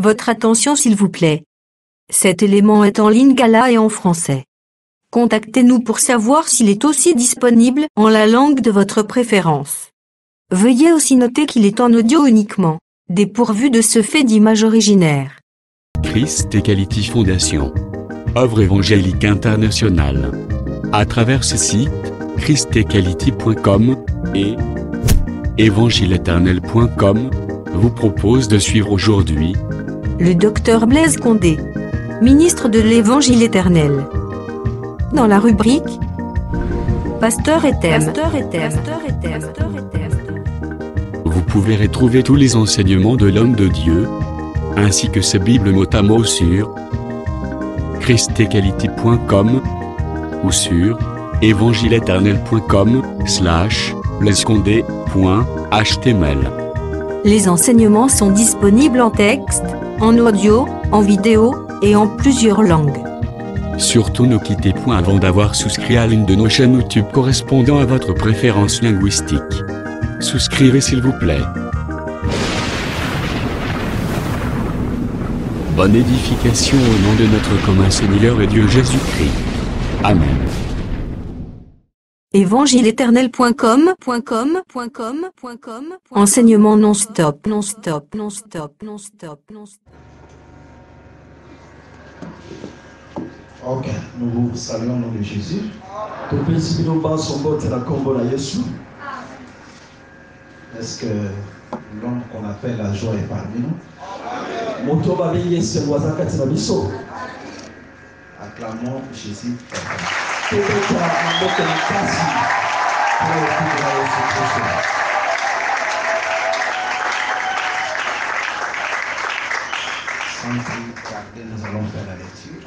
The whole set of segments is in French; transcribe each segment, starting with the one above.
Votre attention s'il vous plaît. Cet élément est en lingala et en français. Contactez-nous pour savoir s'il est aussi disponible en la langue de votre préférence. Veuillez aussi noter qu'il est en audio uniquement, dépourvu de ce fait d'image originaire. Christ Equality Foundation. Œuvre évangélique internationale. À travers ce site, christequality.com et évangile-éternel.com vous propose de suivre aujourd'hui le docteur Blaise Condé, ministre de l'Évangile éternel. Dans la rubrique Pasteur et thème. Vous pouvez retrouver tous les enseignements de l'homme de Dieu, ainsi que ses Bibles mot à mot sur christequality.com ou sur évangile-éternel.com/blaisecondé.html. Les enseignements sont disponibles en texte, en audio, en vidéo et en plusieurs langues. Surtout ne quittez point avant d'avoir souscrit à l'une de nos chaînes YouTube correspondant à votre préférence linguistique. Souscrivez s'il vous plaît. Bonne édification au nom de notre commun Seigneur et Dieu Jésus-Christ. Amen. évangile-éternel.com. Enseignement non-stop. Ok, nous vous saluons au nom de Jésus. Est-ce que l'homme qu'on appelle la joie est parmi nous? Acclamons Jésus. Sans plus tarder, nous allons faire la lecture.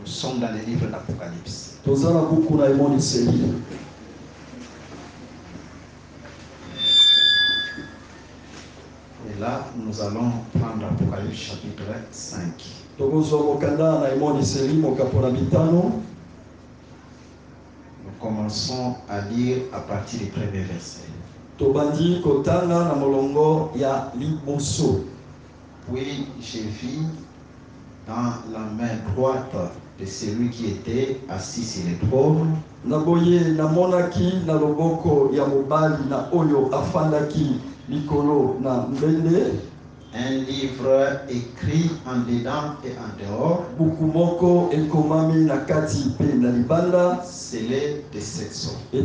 Nous sommes dans le livre d'Apocalypse. Et là, nous allons prendre Apocalypse chapitre 5. Nous commençons à lire à partir du premier verset. Puis j'ai vu dans la main droite de celui qui était assis sur le trône un livre écrit en dedans et en dehors, scellé de 7 sceaux. Et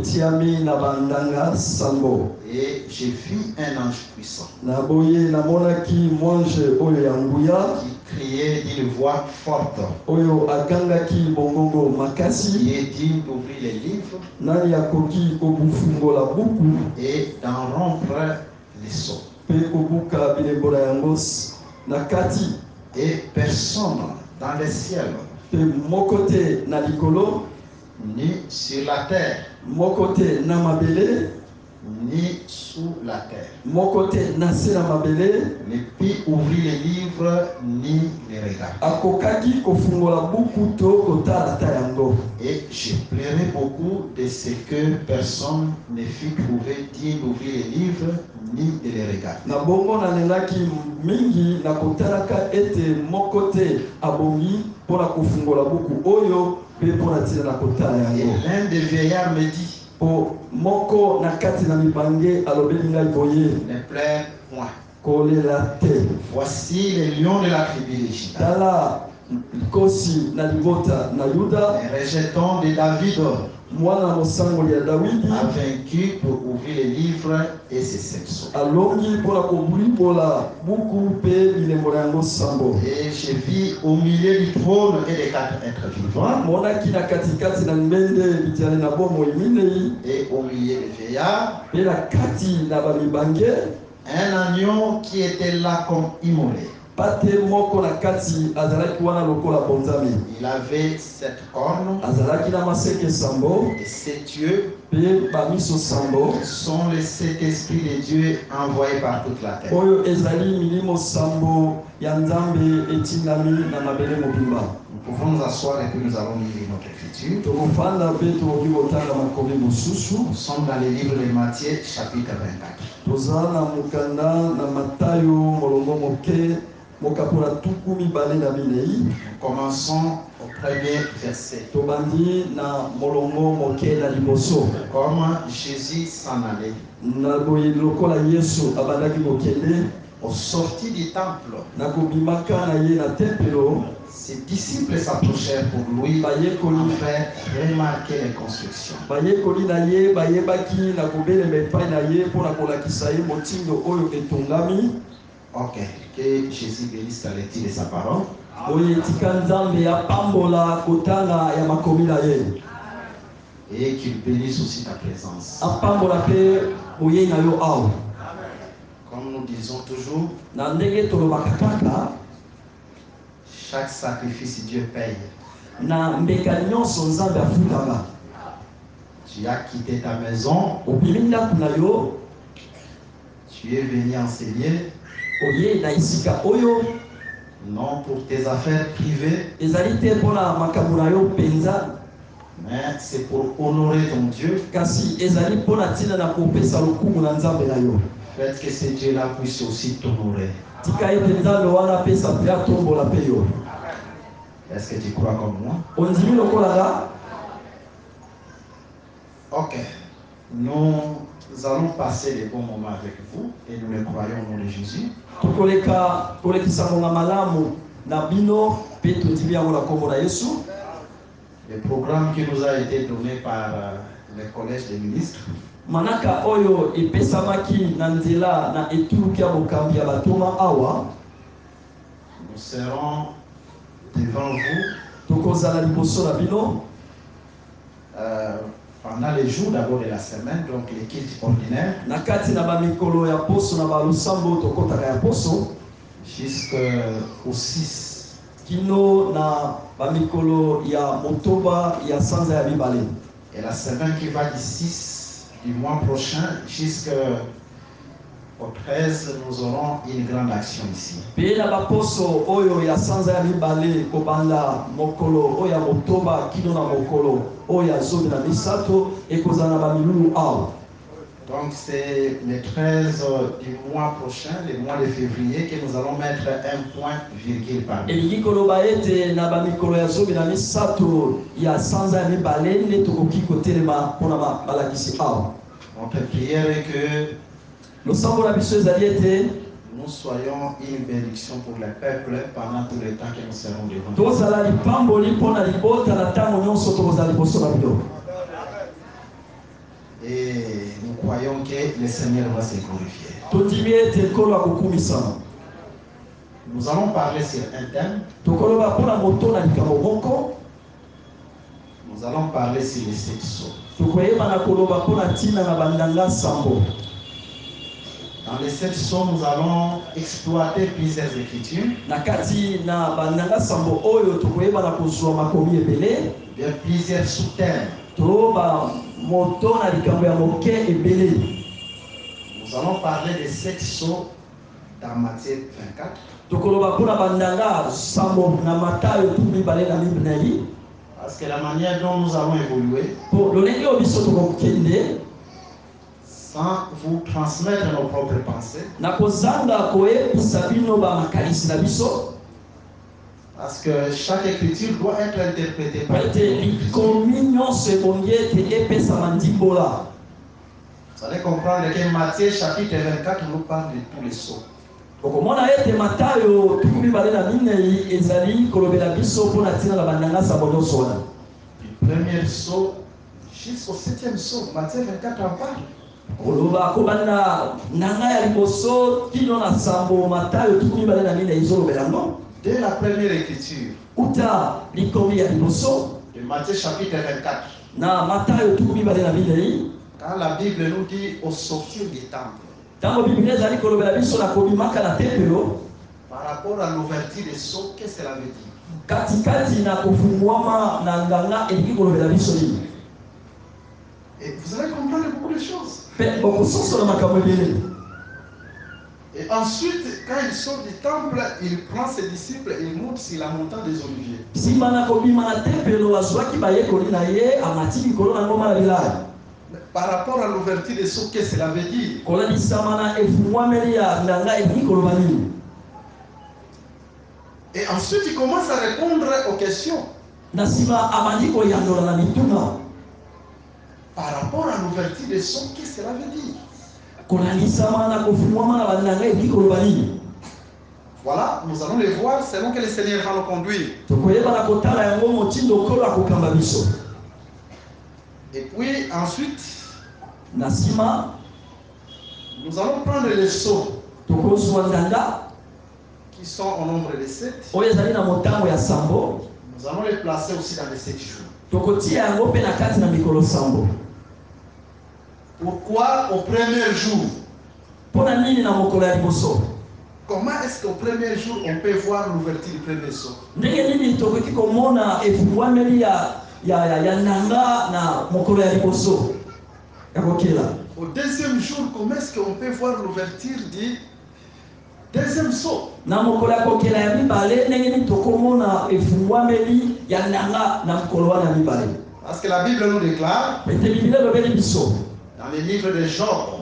j'ai vu un ange puissant qui criait d'une voix forte, qui est digne d'ouvrir les livres et d'en rompre les sceaux. Et personne dans le ciel, ni sur la terre, ni sous la terre, ne peut ouvrir les livres ni les regarder. Et j'ai pleuré beaucoup de ce que personne ne fut trouvé digne d'ouvrir les livres ni de les regarder. Et l'un des vieillards me dit, ne pleure point. Voici les lions de la tribu de Juda, les rejetons de David, a vaincu pour ouvrir les livres et ses 7 sceaux. Et j'ai vu au milieu du trône et des 4 êtres vivants, et au milieu des vieillards, un agneau qui était là comme immolé. Il avait 7 cornes et 7 yeux. Sont les 7 esprits de Dieu envoyés par toute la terre. pouvons nous asseoir et puis nous allons lire notre écriture. Nous sommes dans le livre de Matthieu, chapitre 24. Nous commençons au premier verset. Comme Jésus s'en allait, au sortir du temple, ses disciples s'approchèrent pour lui en faire remarquer les constructions. Ok, que Jésus bénisse la lecture de sa parole. Et qu'il bénisse aussi ta présence. Comme nous disons toujours, chaque sacrifice Dieu paye. Tu as quitté ta maison. Tu es venu enseigner. Non pour tes affaires privées, mais c'est pour honorer ton Dieu. Faites que ce Dieu-là puisse aussi t'honorer. Est-ce que tu crois comme moi? Ok. Nous allons passer des bons moments avec vous et nous le croyons au nom de Jésus. Le programme qui nous a été donné par le collège des ministres, nous serons devant vous pendant les jours d'abord de la semaine, donc les cultes ordinaires, jusqu'au 6. Et la semaine qui va du 6 du mois prochain jusqu'au 13, nous aurons une grande action ici. Donc c'est le 13 du mois prochain, le mois de février, que nous allons mettre un point virgule par là. Notre prière est que nous soyons une bénédiction pour le peuple pendant tout le temps que nous serons devant. Et nous croyons que le Seigneur va se glorifier. Nous allons parler sur un thème. Nous allons parler sur les 7 sceaux. Dans les 7 sceaux, nous allons exploiter plusieurs écritures. Il y a plusieurs sous-thèmes. Nous allons parler des 7 sceaux dans Matthieu 24. Parce que la manière dont nous allons évoluer, sans vous transmettre nos propres pensées, parce que chaque écriture doit être interprétée par Dieu. Vous allez comprendre que Matthieu chapitre 24 nous parle de tous les sceaux. Du premier sceau jusqu'au 7e sceau, Matthieu 24 en parle. Dès la première écriture de Matthieu chapitre 24, quand la Bible nous dit au sortir du temple, par rapport à l'ouverture des sceaux, qu'est-ce que cela veut dire? Et vous allez comprendre beaucoup de choses. Et en ensuite, quand il sort du temple, il prend ses disciples et il monte sur la montagne des Oliviers. Par rapport à l'ouverture des sceaux, qu'est-ce que cela veut dire? Et ensuite, il commence à répondre aux questions. Par rapport à l'ouverture des sceaux, qu'est-ce que cela veut dire? Voilà, nous allons les voir selon que le Seigneur va nous conduire. Et puis ensuite, nous allons prendre les sceaux qui sont au nombre de 7. Nous allons les placer aussi dans les 7 jours. Pourquoi au premier jour? Comment est-ce qu'au premier jour on peut voir l'ouverture du premier sceau? Au deuxième jour, comment est-ce qu'on peut voir l'ouverture du deuxième sceau? Parce que la Bible nous déclare dans le livre de Job,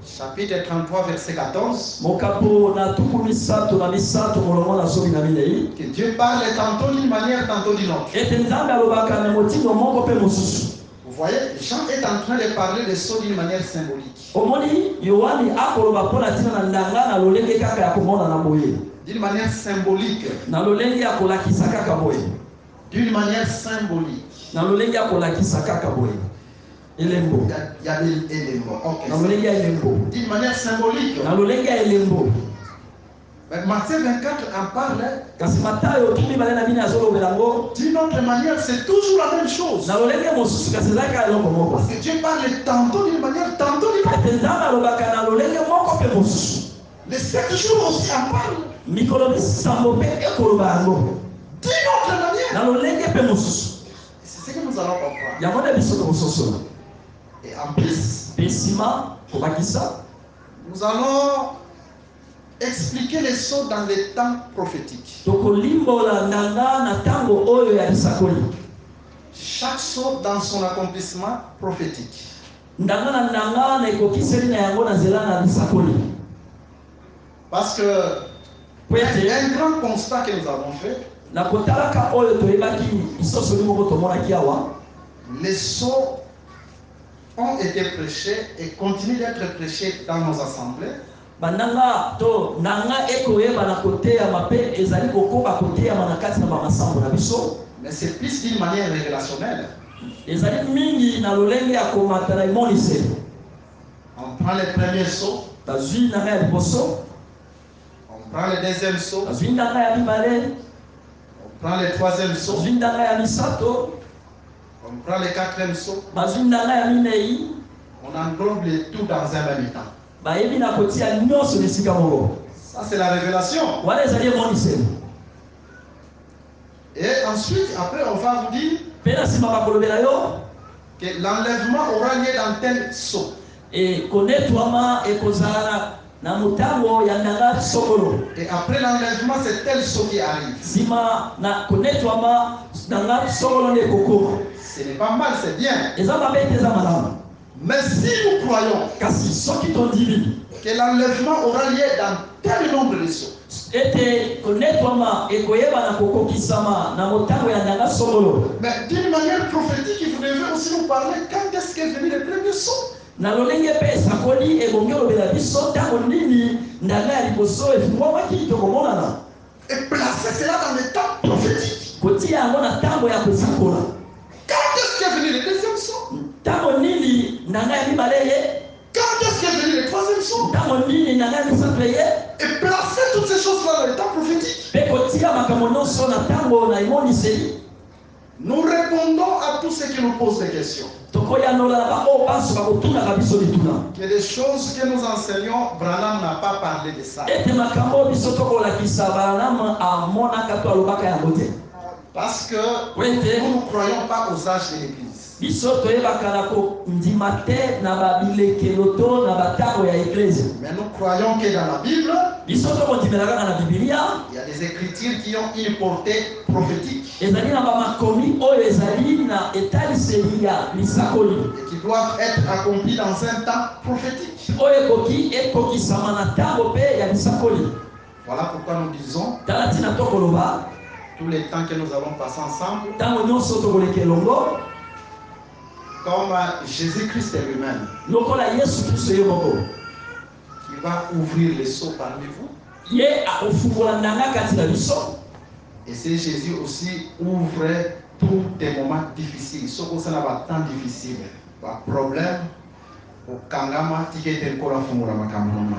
chapitre 33, verset 14, que Dieu parle tantôt d'une manière, tantôt d'une autre. Vous voyez, Jean est en train de parler des sceaux d'une manière symbolique. D'une manière symbolique. D'une manière symbolique. Il y a des éléments. Okay. D'une manière symbolique. Mais Matthieu 24 en parle. D'une autre manière, c'est toujours la même chose. Parce que Dieu parle tantôt d'une manière, tantôt d'une autre. Les 7 jours aussi en parlent. D'une autre manière. C'est ce que nous allons comprendre. Et en plus, nous allons expliquer les sceaux dans les temps prophétiques. Chaque sceau dans son accomplissement prophétique. Parce que il y a un grand constat que nous avons fait. Les sceaux ont été prêchés et continuent d'être prêchés dans nos assemblées. Mais c'est plus d'une manière révélationnelle. On prend les premiers sceaux. On prend le deuxième sceau. On prend le troisième sceau. On prend le quatrième sceau. On englobe le tout dans un même temps. Ça, c'est la révélation. Et ensuite, après, on va vous dire que l'enlèvement aura lieu dans tel sceau. Et après l'enlèvement, c'est tel sceau qui arrive. Ce n'est pas mal, c'est bien. Mais si nous croyons que l'enlèvement aura lieu dans tel nombre de sceaux, mais d'une manière prophétique, il vous devez aussi nous parler quand est-ce qu'est venu le premier sceau. Et placer cela dans le temps prophétique. Quand est-ce qu'est venu le deuxième sceau? Quand est-ce qu'est venu le troisième sceau? Et placer toutes ces choses-là dans le temps prophétique. Nous répondons à tous ceux qui nous posent des questions. Que des choses que nous enseignons, Branham n'a pas parlé de ça. Parce que nous ne croyons pas aux âges de l'Église. biso toyebaka na kondima te na babilekeloto na batako ya eglise. Mais nous croyons que dans la Bible, biso tokondimelaka na Biblia, il y a des écritures qui ont une portée prophétique ezali na bamakomi oyo ezali na etaliseli ya lisakoli et qui doivent être accomplies dans un temps prophétique. oyo ekoki ekokisama na ntango mpe ya lisakoli. Voilà pourquoi nous disons tala ntina tokoloba tous les temps que nous allons passer ensemble, ntango nyonso tokoleka elongo, comme Jésus-Christ lui-même, lokola Yesu Kristo ye moko, qui va ouvrir les seaux parmi vous. ye akofungola ndanga kati na biso. Et c'est Jésus aussi ouvrait tous des moments difficiles. Ce qu'on a des temps difficiles, des problèmes, au Kangama, Tikete Kola Fumura Makamuna.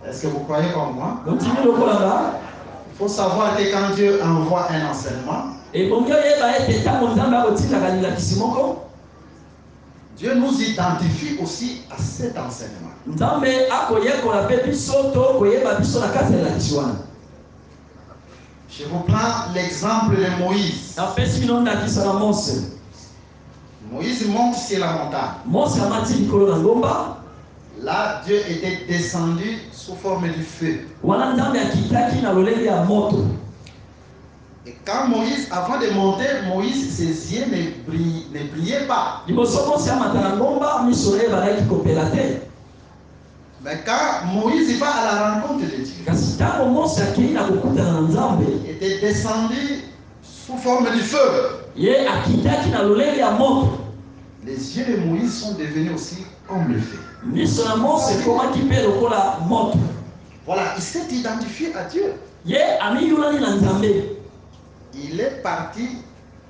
Est-ce que vous croyez comme moi? Il faut savoir que quand Dieu envoie un enseignement, Dieu nous identifie aussi à cet enseignement. Je vous prends l'exemple de Moïse. Moïse monte sur la montagne. Là, Dieu était descendu sous forme du feu. Et quand Moïse, avant de monter, Moïse, ses yeux ne brillaient pas. Mais quand Moïse va à la rencontre de Dieu, il était descendu sous forme du feu. Les yeux de Moïse sont devenus aussi comme le feu. Voilà, il s'est identifié à Dieu. Il est parti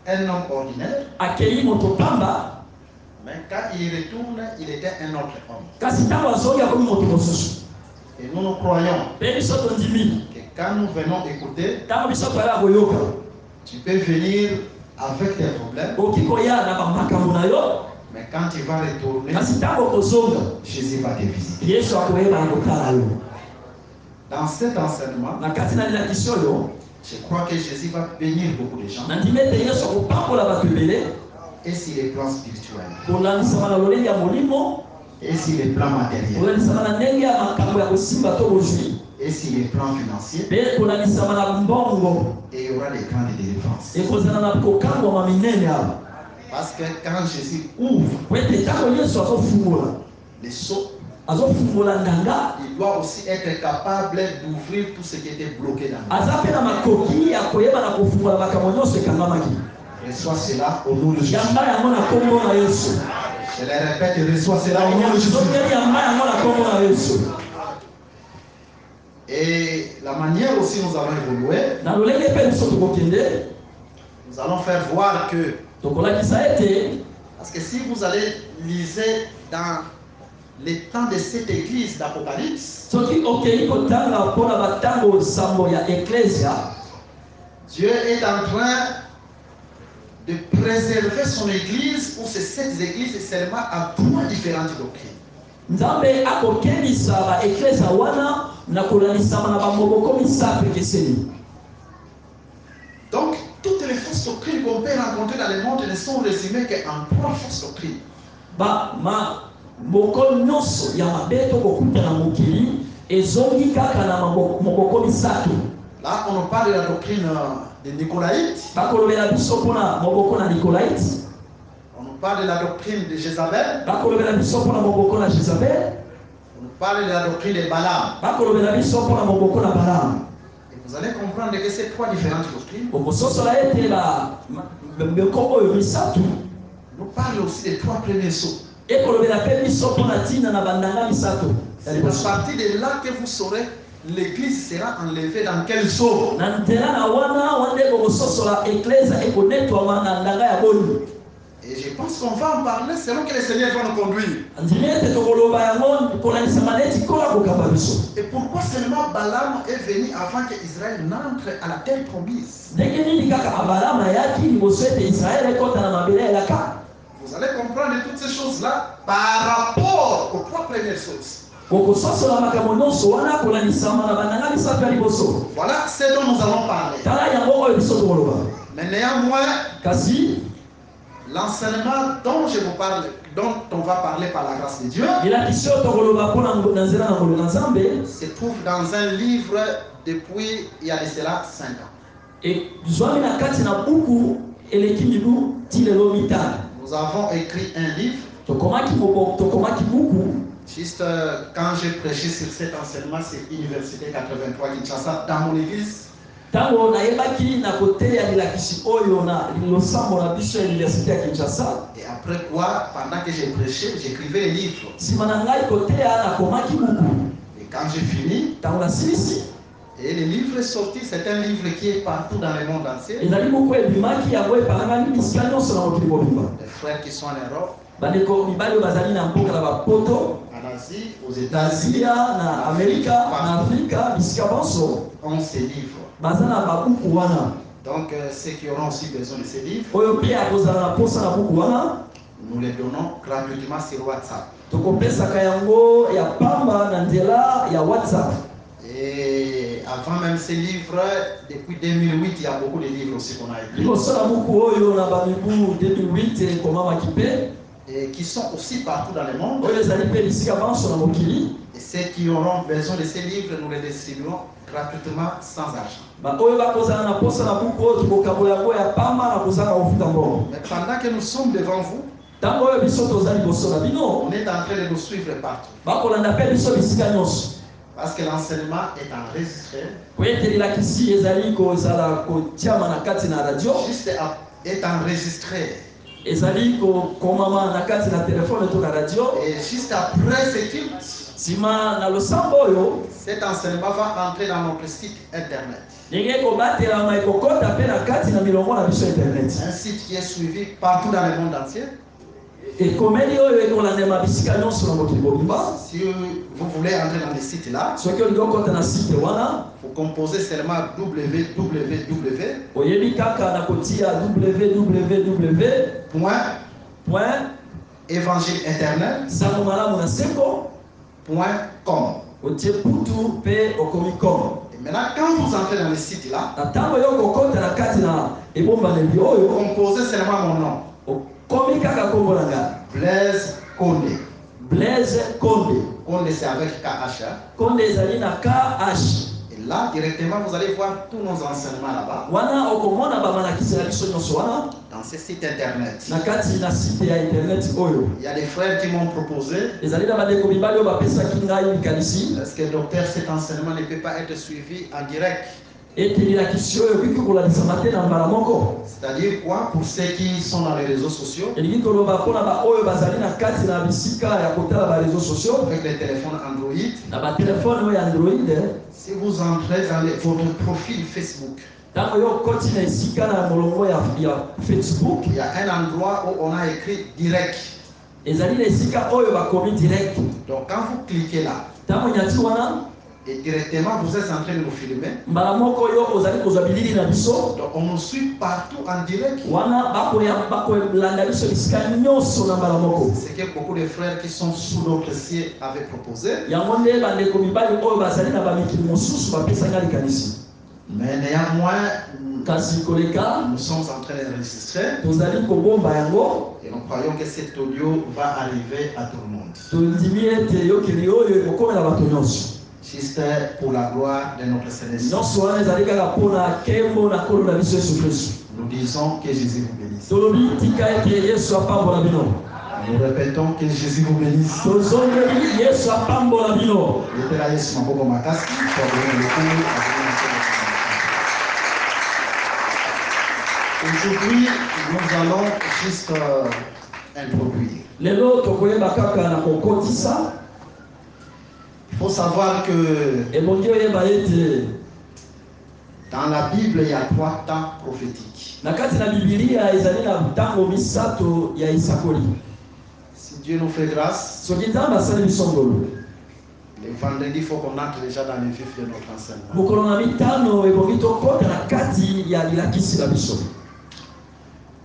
un homme ordinaire. Mais quand il retourne, il était un autre homme. Et nous nous croyons que quand nous venons écouter, tu peux venir avec tes problèmes. Mais quand tu vas retourner, Jésus va te visiter. Dans cet enseignement, je crois que Jésus va bénir beaucoup de gens. Et sur les plans spirituels. Et sur les plans matériels. Et sur les plans financiers. Et il y aura des grandes délivrances. Parce que quand Jésus ouvre les seaux, il doit aussi être capable d'ouvrir tout ce qui était bloqué dans le. Reçois cela au nom de Jésus. Je le répète, reçois cela au nom de Jésus. Et la manière aussi nous allons évoluer, nous allons faire voir que, parce que si vous allez liser dans les temps de cette église d'Apocalypse, Dieu est en train de préserver son église ou ces 7 églises seulement à 3 différentes doctrines. Donc, toutes les fausses doctrines qu'on peut rencontrer dans le monde ne sont résumées qu'en 3 fausses doctrines. Là, on parle de la doctrine des Nicolaïtes. On nous parle de la doctrine de Jézabel. On nous parle de la doctrine de Balaam. Et vous allez comprendre que ces 3 différentes doctrines nous parlent aussi des 3 premiers sceaux. C'est à partir de là que vous saurez l'église sera enlevée dans quel sceau. Et je pense qu'on va en parler selon que le Seigneur va nous conduire. Et pourquoi seulement Balaam est venu avant que Israël n'entre à la terre promise? Vous allez comprendre toutes ces choses-là par rapport aux 3 premières choses. Voilà ce dont nous allons parler. Mais néanmoins, L'enseignement dont je vous parle, dont on va parler par la grâce de Dieu, se trouve dans un livre depuis il y a de cela 5 ans. Nous avons écrit un livre. Juste quand j'ai prêché sur cet enseignement, c'est Université 83 Kinshasa, dans mon église. Et après quoi, pendant que j'ai prêché, j'écrivais les livres. Et quand j'ai fini, et le livre est sorti, c'est un livre qui est partout dans le monde entier. Les frères qui sont en Europe, en Asie, aux États-Unis, en Amérique, ont ces livres. Donc ceux qui auront aussi besoin de ces livres, nous les donnons gratuitement sur WhatsApp. Et avant même ces livres, depuis 2008, il y a beaucoup de livres aussi qu'on a écrits. Et qui sont aussi partout dans le monde. Et ceux qui auront besoin de ces livres, nous les distribuerons gratuitement sans argent. Mais pendant que nous sommes devant vous, on est en train de nous suivre partout. Parce que l'enseignement est enregistré. Juste est enregistré. Et juste après ce culte, cet enseignement va entrer dans notre site internet. Un site qui est suivi partout dans le monde entier. Si vous voulez entrer dans le site là, vous composez seulement www.évangile-éternel.com. Et maintenant, quand vous entrez dans le site là, vous composez seulement mon nom. Blaise Condé. Blaise Condé. Condé c'est avec KH. Condé c'est avec KH. Et là, directement, vous allez voir tous nos enseignements là-bas. Dans ce site internet. Il y a des frères qui m'ont proposé. Est-ce que docteur, cet enseignement ne peut pas être suivi en direct? C'est-à-dire quoi? Pour ceux qui sont dans les réseaux sociaux, avec les téléphones Android, si vous entrez dans votre profil Facebook, il y a un endroit où on a écrit direct. Donc quand vous cliquez là, et directement vous êtes en train de nous filmer. Donc on nous suit partout en direct. C'est que beaucoup de frères qui sont sous notre ciel avaient proposé. Mais néanmoins, nous sommes en train d'enregistrer. Et nous croyons que cet audio va arriver à tout le monde. Juste pour la gloire de notre Seigneur. Nous disons que Jésus vous bénisse. Nous répétons que Jésus vous bénisse. Aujourd'hui, nous allons juste introduire. Il faut savoir que dans la Bible, il y a 3 temps prophétiques. Si Dieu nous fait grâce, le vendredi, il faut qu'on entre déjà dans le vif de notre enseignement.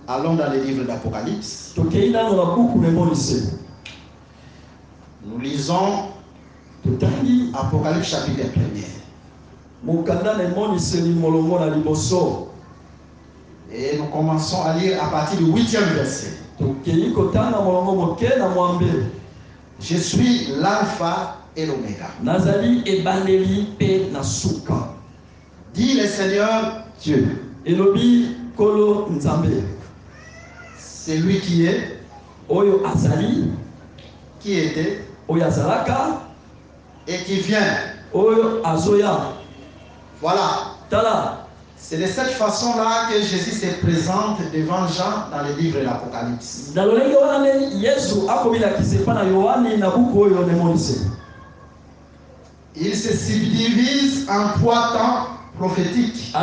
Allons dans le livre d'Apocalypse. Nous lisons Apocalypse chapitre 1. Et nous commençons à lire à partir du 8e verset. Je suis l'alpha et l'oméga. Dit le Seigneur Dieu. C'est lui qui est, qui était et qui vient. Voilà. C'est de cette façon-là que Jésus se présente devant Jean dans le livre de l'Apocalypse. Il se subdivise en 3 temps prophétiques.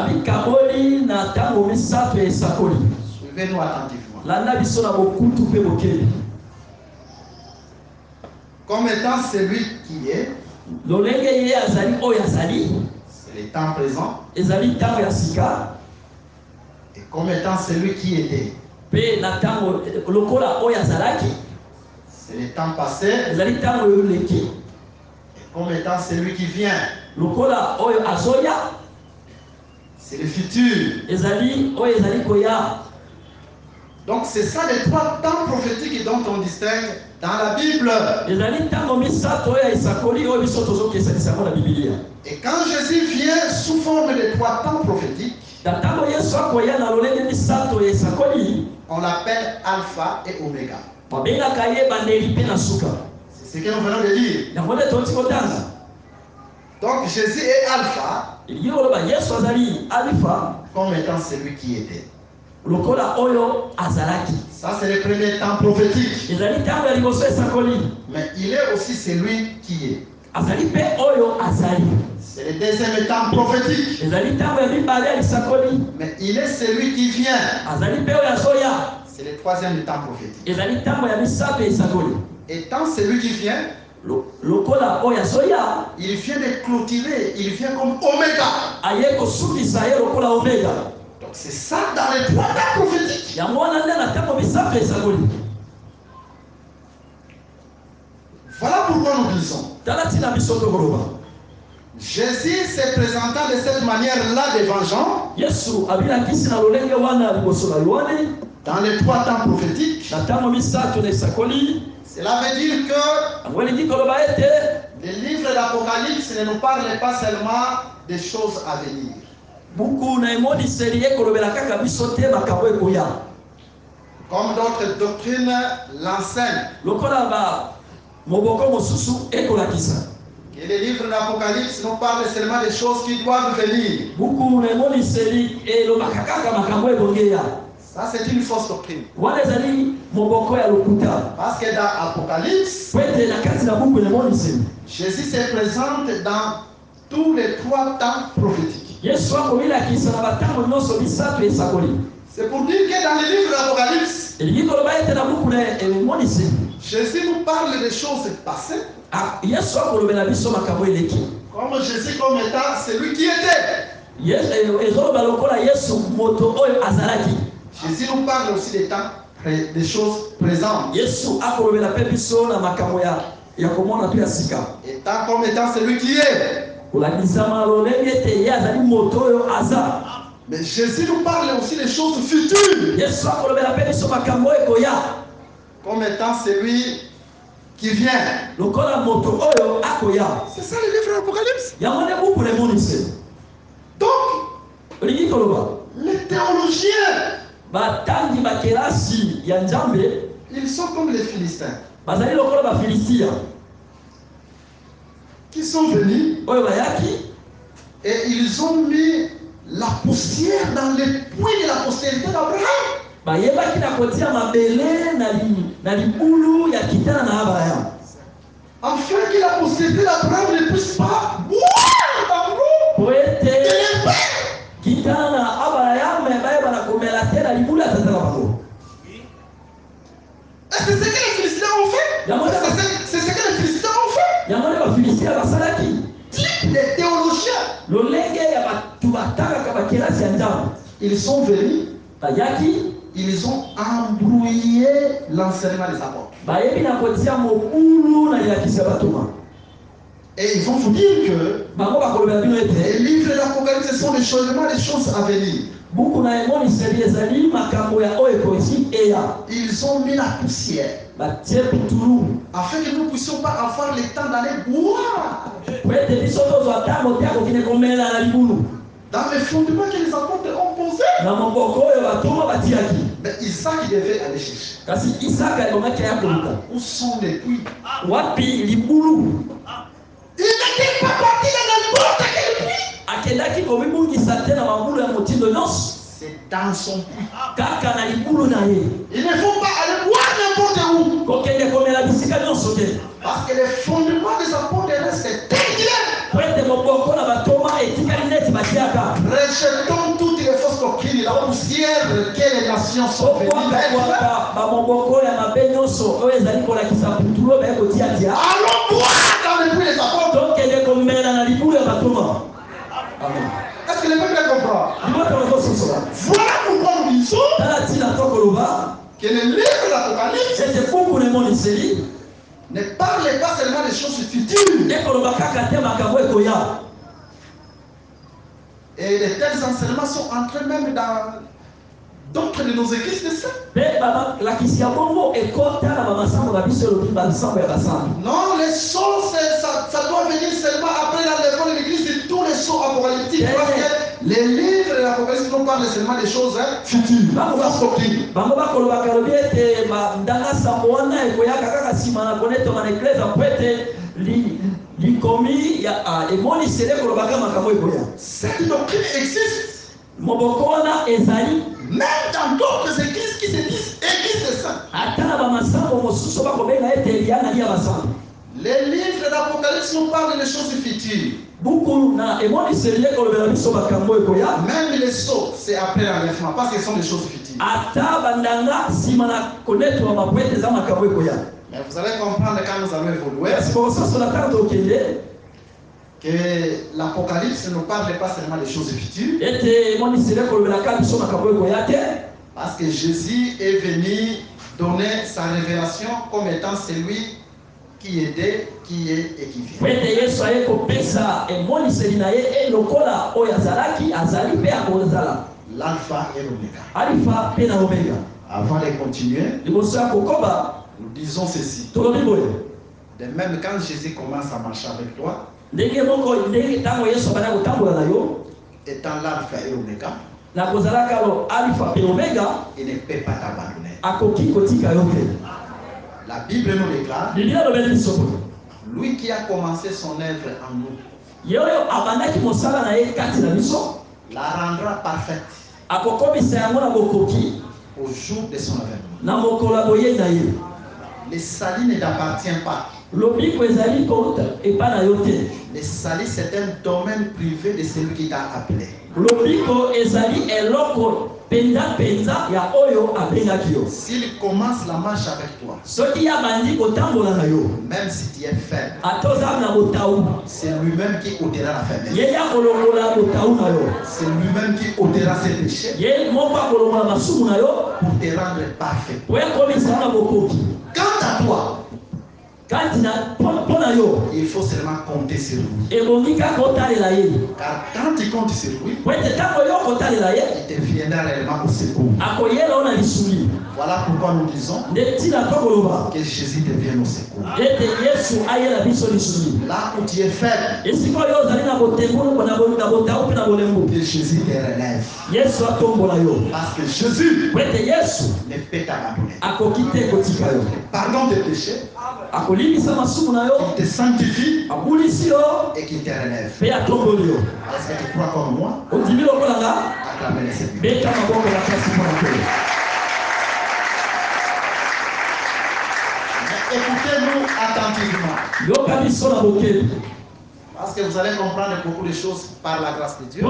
Suivez-nous attentivement. Comme étant celui qui est, c'est le temps présent. Et comme étant celui qui était, c'est le temps passé. Et comme étant celui qui vient, c'est le futur. Donc c'est ça les 3 temps prophétiques dont on distingue dans la Bible. Et quand Jésus vient sous forme de 3 temps prophétiques, on l'appelle Alpha et Oméga. C'est ce que nous venons de lire. Donc Jésus est Alpha comme étant celui qui était. Ça c'est le premier temps prophétique. Mais il est aussi celui qui est. C'est le deuxième temps prophétique. Mais il est celui qui vient. C'est le troisième temps prophétique. Étant celui qui vient, il vient de clôturer, il vient comme Oméga. Donc c'est ça dans les 3 temps prophétiques. Voilà pourquoi nous disons. Jésus se présentant de cette manière-là devant Jean, dans les 3 temps prophétiques, cela veut dire que le livre de l'Apocalypse ne nous parle pas seulement des choses à venir. Comme d'autres doctrines l'enseignent. Et le livre de l'Apocalypse nous parle seulement des choses qui doivent venir. Ça c'est une fausse doctrine. Parce que dans l'Apocalypse, Jésus se présente dans tous les 3 temps prophétiques. C'est pour dire que dans le livre de l'Apocalypse, Jésus nous parle des choses passées. Comme Jésus comme étant celui qui était. Jésus nous parle aussi des choses présentes. Étant comme étant celui qui est. Mais Jésus nous parle aussi des choses futures. Comme étant celui qui vient. C'est ça le livre de l'Apocalypse. Donc, les théologiens, ils sont comme les Philistins. Qui sont venus et ils ont mis la poussière dans les puits de la postérité d'Abraham. Afin que la postérité d'Abraham ne puisse pas boire dans l'eau de l'enfer. C'est ce que les Philistins ont fait. C'est ce que les Philistins ont fait. Les théologiens, ils sont venus, ils ont embrouillé l'enseignement des apôtres. Et ils vont vous dire que les livres de l'Apocalypse sont des choses à venir. Ils ont mis la poussière afin que nous ne puissions pas avoir le temps d'aller boire. Dans les fondements que les apôtres ont posés. Mais Isaac devait aller chercher. Où sont les puits? Il n'était pas parti dans n'importe quel puits. C'est dans son puits. Il ne faut pas aller boire n'importe où. Parce que les fondements des apôtres restent tels. Rejetons toutes les fausses coquilles, la poussière que les nations sont venues mettre. Allons boire dans le puits des apôtres. Est-ce que les peuples comprennent? Voilà pourquoi nous disons que le livre de l'Apocalypse ne parle pas seulement des choses futures. Et les tels enseignements sont entrés même dans d'autres de nos églises de ça. Non, les sceaux, ça doit venir seulement après l'enlèvement de l'église de tous les sceaux apocalyptiques. Parce que les livres de l'Apocalypse ne parlent seulement des choses futures. Cette doctrine existe. Même dans d'autres églises qui se disent églises de saints. Les livres d'Apocalypse nous parlent des choses futures. Même les sceaux, c'est après l'enlèvement, parce que ce sont des choses futures. Mais vous allez comprendre quand nous allons évoluer que l'Apocalypse ne parle pas seulement des choses futures. Parce que Jésus est venu donner sa révélation comme étant celui qui était, qui est et qui vient. L'alpha et l'oméga. Avant de continuer, nous disons ceci. De même, quand Jésus commence à marcher avec toi, étant l'alpha et l'oméga, il ne peut pas t'abandonner. La Bible nous déclare, lui qui a commencé son œuvre en nous, la rendra parfaite au jour de son avènement. Le salut ne t'appartient pas. Le salut, c'est un domaine privé de celui qui t'a appelé. S'il commence la marche avec toi, même si tu es faible, c'est lui-même qui ôtera la faiblesse. C'est lui-même qui ôtera ses péchés pour te rendre parfait. Quant à toi, il faut seulement compter sur lui. Car quand tu comptes sur lui, il te viendra réellement au secours. Voilà pourquoi nous disons que Jésus te vienne au secours. Là où tu es faible, que Jésus te relève. Parce que Jésus ne peut t'abandonner. Pardon tes péchés, il te sanctifie et qu'il te relève. Est-ce que tu crois comme moi? Acclamez le Seigneur. Écoutez-nous attentivement. Parce que vous allez comprendre beaucoup de choses par la grâce de Dieu.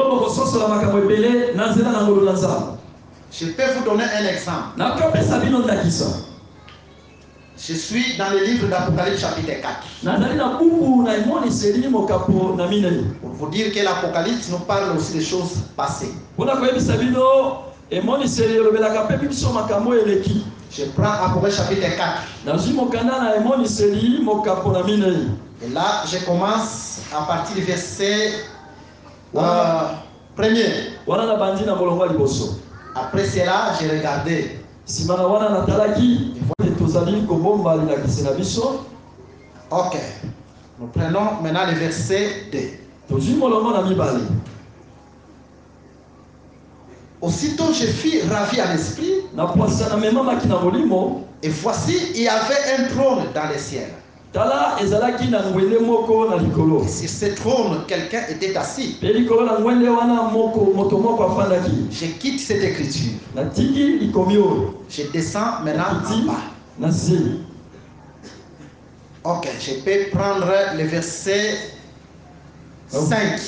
Je peux vous donner un exemple. Je suis dans le livre d'Apocalypse chapitre 4. Pour vous dire que l'Apocalypse nous parle aussi des choses passées. Je prends Apocalypse chapitre 4. Et là, je commence à partir du verset Premier. Après cela, j'ai regardé. Ok. Nous prenons maintenant le verset 2. Aussitôt je fus ravi à l'esprit. Et voici, il y avait un trône dans les ciels. Et sur ce trône, quelqu'un était assis. Je quitte cette écriture. Je descends maintenant en bas. Ok, je peux prendre le verset 5.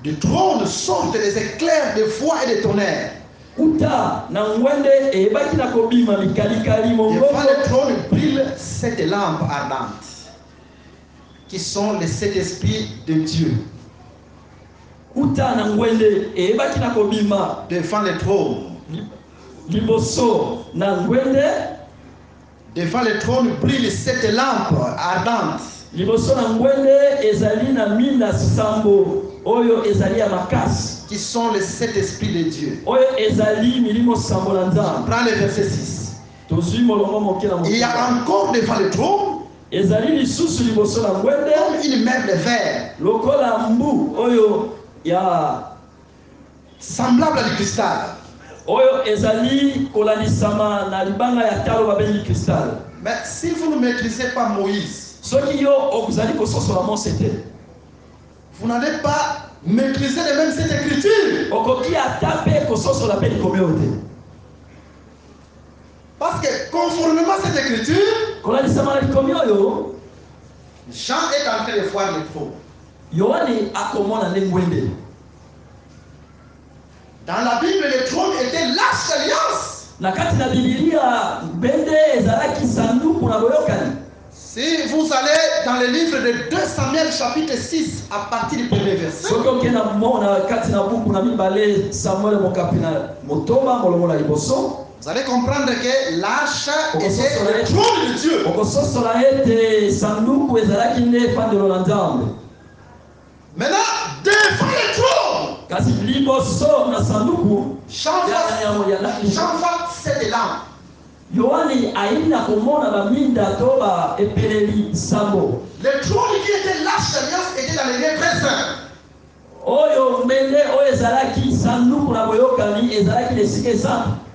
Du trône sortent les éclairs de voix et de tonnerre. Devant le trône brille cette lampe ardente, qui sont les 7 esprits de Dieu. Devant le trône. Devant le trône brille cette lampe ardente. Qui sont les 7 esprits de Dieu. Prends le verset 6. Il y a encore devant le trône comme une mer de verre, semblable à du cristal. Mais si vous ne maîtrisez pas Moïse, vous n'allez pas maîtriser de même cette écriture. Parce que conformément à cette écriture, Jean est en train de voir le trône. Dans la Bible, le trône était l'arche d'alliance. Si vous allez dans le livre de 2 Samuel chapitre 6 à partir du premier verset, vous allez comprendre que l'arche était le trône de Dieu. Maintenant, devant le trône, Jean voit cette lampe. Le trône qui était l'arche d'alliance était dans les lieux très saints.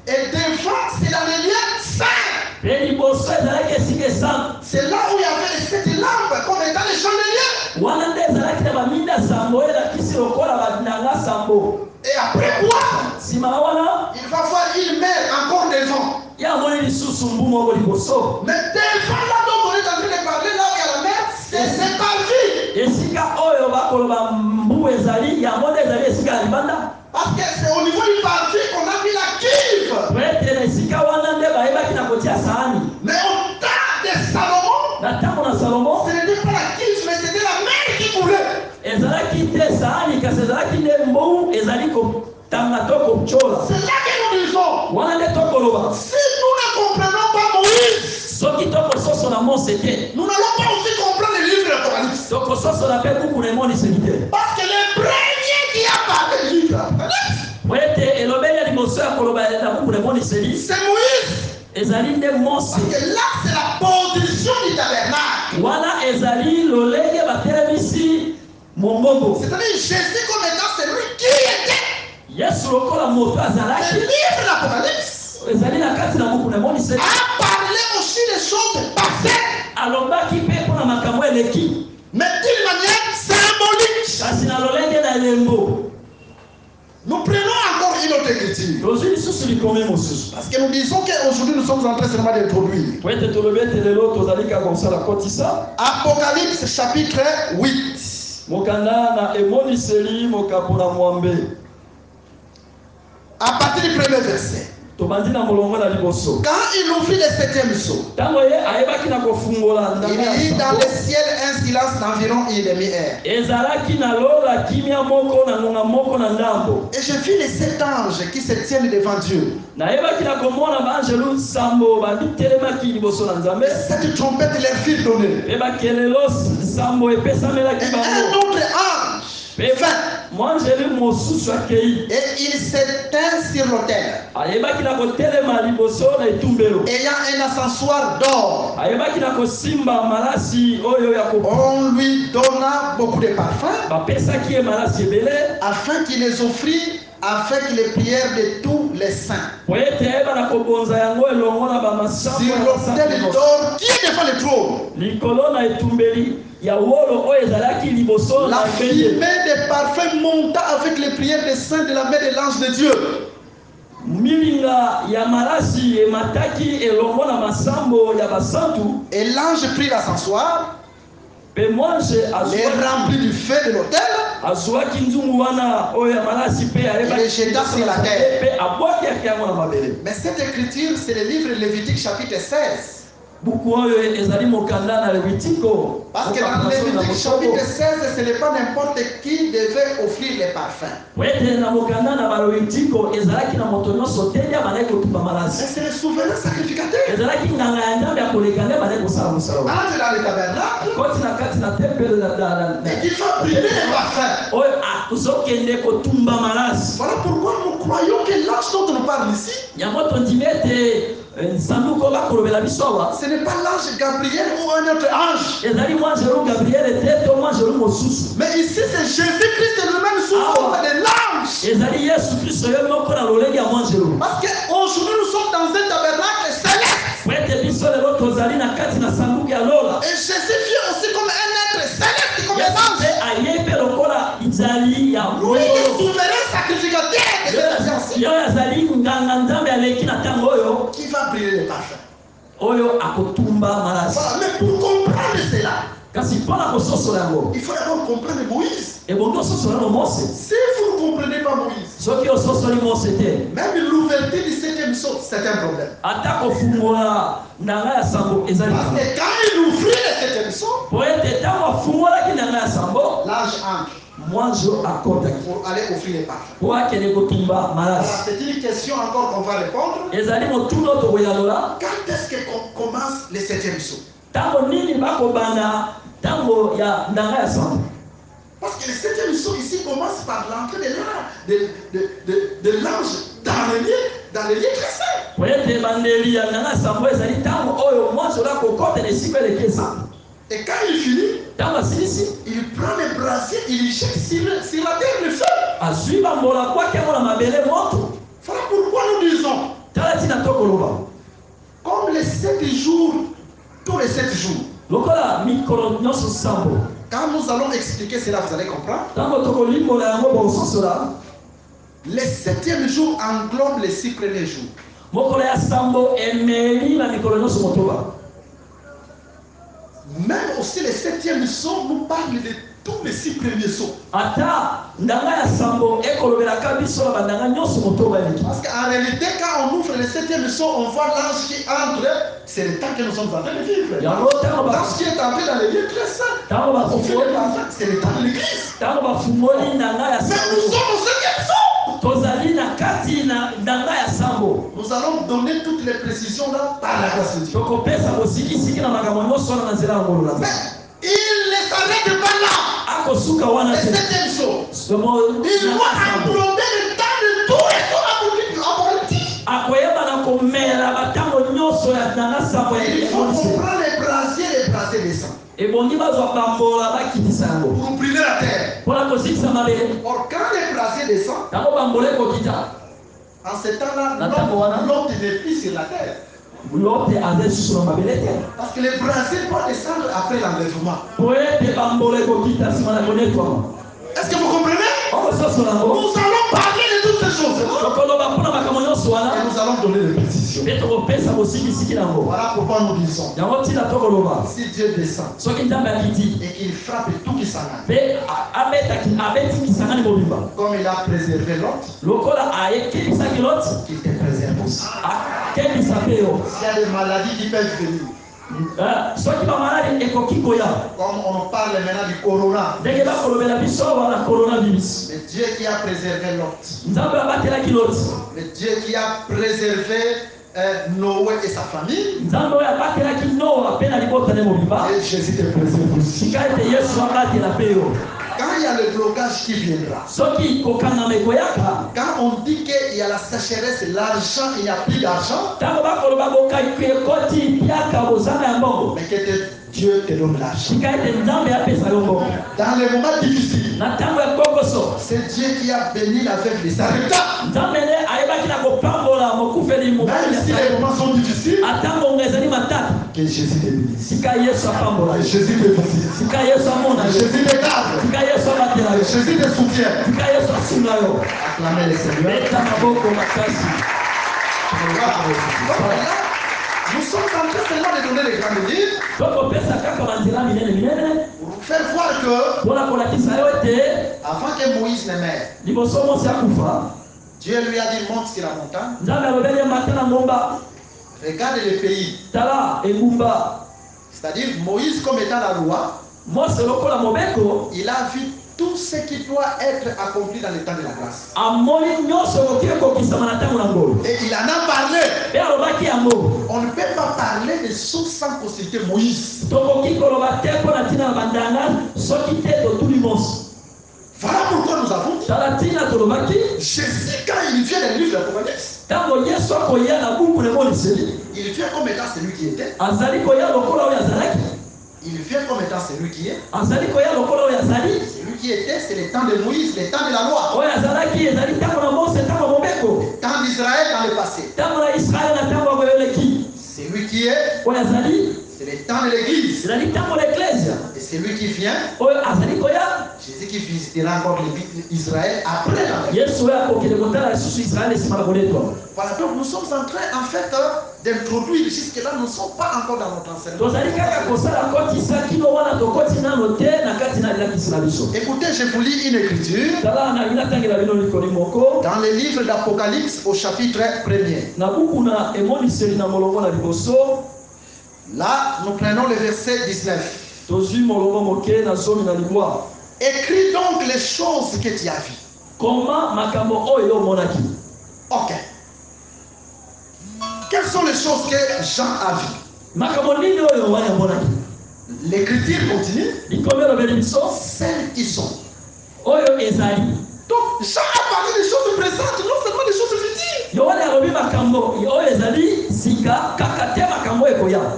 Et devant, c'est dans les lieux saints. C'est là où il y avait les 7 lampes comme étant les chandeliers. Et après quoi, il va voir une mer encore devant. Mais devant là dont on est en train de parler, là où il y a la mer, c'est cette vie. Parce que c'est au niveau du parti qu'on a mis la cuve. Mais au temps de Salomon, ce n'était pas la cuve, mais c'était la mer qui coulait. C'est là que nous disons, si nous ne comprenons pas Moïse, nous n'allons pas aussi comprendre le livre de l'Apocalypse. Parce que le premier qui a parlé du livre de l'Apocalypse, c'est Moïse. Parce que là, c'est la position du tabernacle. C'est-à-dire Jésus comme étant celui qui était. Le livre de l'Apocalypse a parlé aussi des choses passées. Mais d'une manière symbolique. Nous prenons encore une autre écriture. Parce que nous disons qu'aujourd'hui nous sommes en train seulement d'introduire. Apocalypse chapitre 8. À partir du premier verset. Quand il ouvrit le 7e sceau, il y eut dans le ciel un silence d'environ une demi-heure. Et je vis les 7 anges qui se tiennent devant Dieu. Et cette trompette leur fit donner. Et un autre ange Moi, j'ai lu mon sous accueilli. Et il s'éteint sur l'autel. Ayant un ascensoir d'or. On lui donna beaucoup de parfums. Afin qu'il les offrit, afin qu'il les prière de tous les saints. Sur l'autel d'or qui est devant le trône. La fumée des parfums monta avec les prières des saints de la main de l'ange de Dieu. Et l'ange prit l'ascensoir, les remplit du feu de l'autel, et les jeta sur la terre. Mais cette écriture, c'est le livre de Lévitique chapitre 16. Parce que dans Lévitique chapitre 16, ce n'est pas n'importe qui devait offrir les parfums. C'est le souverain sacrificateur. Entre dans le tabernacle et qu'il va brûler les parfums. Voilà pourquoi nous croyons que l'ange dont on parle ici, ce n'est pas l'ange Gabriel ou un autre ange. Mais ici c'est Jésus-Christ lui-même sous forme de l'ange. Parce qu'aujourd'hui nous sommes dans un tabernacle céleste. Et Jésus vient aussi comme un être céleste, comme un ange. Lui est souverain sacrificateur de qui va brûler les parfums. Voilà, mais pour comprendre cela, il faut d'abord comprendre Moïse. Si vous ne comprenez pas Moïse, même l'ouverture du 7e psaume, c'est un problème. Parce que quand il ouvrit le 7e psaume, l'ange entre pour aller offrir les parfums. Voilà, c'est une question encore qu'on va répondre. Quand est-ce qu'on commence le 7e psaume? Parce que le 7e psaume ici commence par l'entrée de l'ange dans le lieu très saint. Et quand il finit, il prend les brasiers, il jette sur la terre le feu. Voilà pourquoi nous disons, comme les 7 jours, tous les 7 jours, quand nous allons expliquer cela, vous allez comprendre. Le 7e jour englobe les 6 premiers jours. Même aussi les 7e psaume nous parle de tous les 6 premiers psaumes. Parce qu'en réalité, quand on ouvre le 7e psaume, on voit l'ange qui entre. C'est le temps que nous sommes en train de vivre. L'ange qui est entré dans les lieux très saints. C'est le temps de l'église. Mais nous sommes au 7e psaume. Nous allons donner toutes les précisions là par la grâce de Dieu. Mais il ne s'arrête pas là. Le 7e psaume. Il doit englober le temps de tous les abrutis. Il faut comprendre les brasiers descendent. Pour brûler la terre. Or, quand les brasiers descendent, en ce temps-là, l'homme n'est plus sur la terre. Parce que les brasiers doivent descendre après l'enlèvement. Est-ce que vous comprenez? Nous allons parler de toutes ces choses. Et nous allons donner des précisions. Voilà pourquoi nous disons, si Dieu descend et qu'il frappe tout qui s'en aille, comme il a préservé l'autre, qu'il te préserve aussi. S'il y a des maladies qui peuvent venir, comme on parle maintenant du corona, mais Dieu qui a préservé l'autre, mais Dieu qui a préservé Noé et sa famille, et Jésus te préserve aussi. Quand il y a le blocage qui viendra. Quand on dit qu'il y a la sécheresse, l'argent, il n'y a plus d'argent. Mais que Dieu te donne l'argent. Dans les moments difficiles, c'est Dieu qui a béni avec les Sarepta. Même si les moments sont difficiles, que Jésus te bénisse. Que Jésus te bénisse. Que Jésus te garde. Que Jésus te soutienne. Acclamez le Seigneur. Nous sommes en train seulement de donner les grandes lignes pour faire voir que avant que Moïse ne meure, Dieu lui a dit monte sur la montagne, regarde le pays. C'est-à-dire Moïse comme étant la loi, il a vu tout ce qui doit être accompli dans le temps de la grâce. Et il en a parlé. On ne peut pas parler de choses sans consulter Moïse. Voilà pourquoi nous avons dit Jésus, quand il vient dans le livre de l'Apocalypse, il vient comme étant celui qui était. Il vient comme étant celui qui est. Celui qui était, c'est le temps de Moïse, le temps de la loi. Temps d'Israël dans le passé. Celui qui est, c'est le temps de l'Église. Et celui qui vient, Jésus qui visitera encore Israël après la vie. Voilà, donc nous sommes en train en fait d'introduire, jusque-là nous ne sommes pas encore dans notre enseignement. Écoutez, je vous lis une écriture dans le livre d'Apocalypse au chapitre 1er. Là, nous prenons le verset 19. Écris donc les choses que tu as vues. Ok. Quelles sont les choses que Jean a vues? L'écriture continue. Celles qui sont. Donc, Jean a parlé des choses présentes, non seulement des choses futures.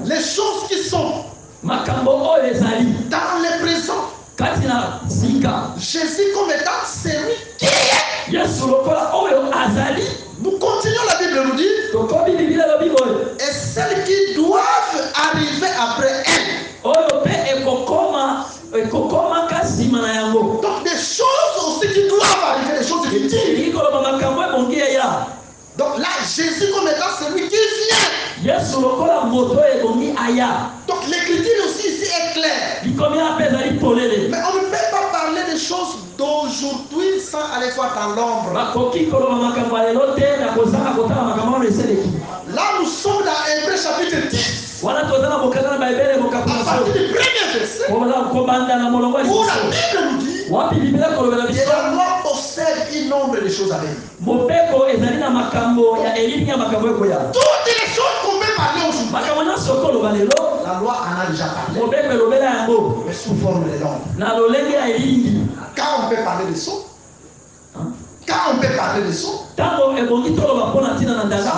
Les choses qui sont dans le présent. Jésus comme étant celui qui est. Nous continuons, la Bible nous dit. Et celles qui doivent arriver après elle. Donc des choses aussi qui doivent arriver, des choses futures. Donc là, Jésus comme étant celui qui vient. Donc l'écriture aussi ici est claire. Mais on ne peut pas parler des choses d'aujourd'hui sans aller voir dans l'ombre. Là, nous sommes dans Hébreux chapitre 10. À partir du premier verset, où la Bible nous dit et la loi possède un nombre de choses à venir. Toutes les choses qu'on peut parler aujourd'hui, la loi en a déjà parlé, mais sous forme de l'ombre. Quand on peut parler de ça,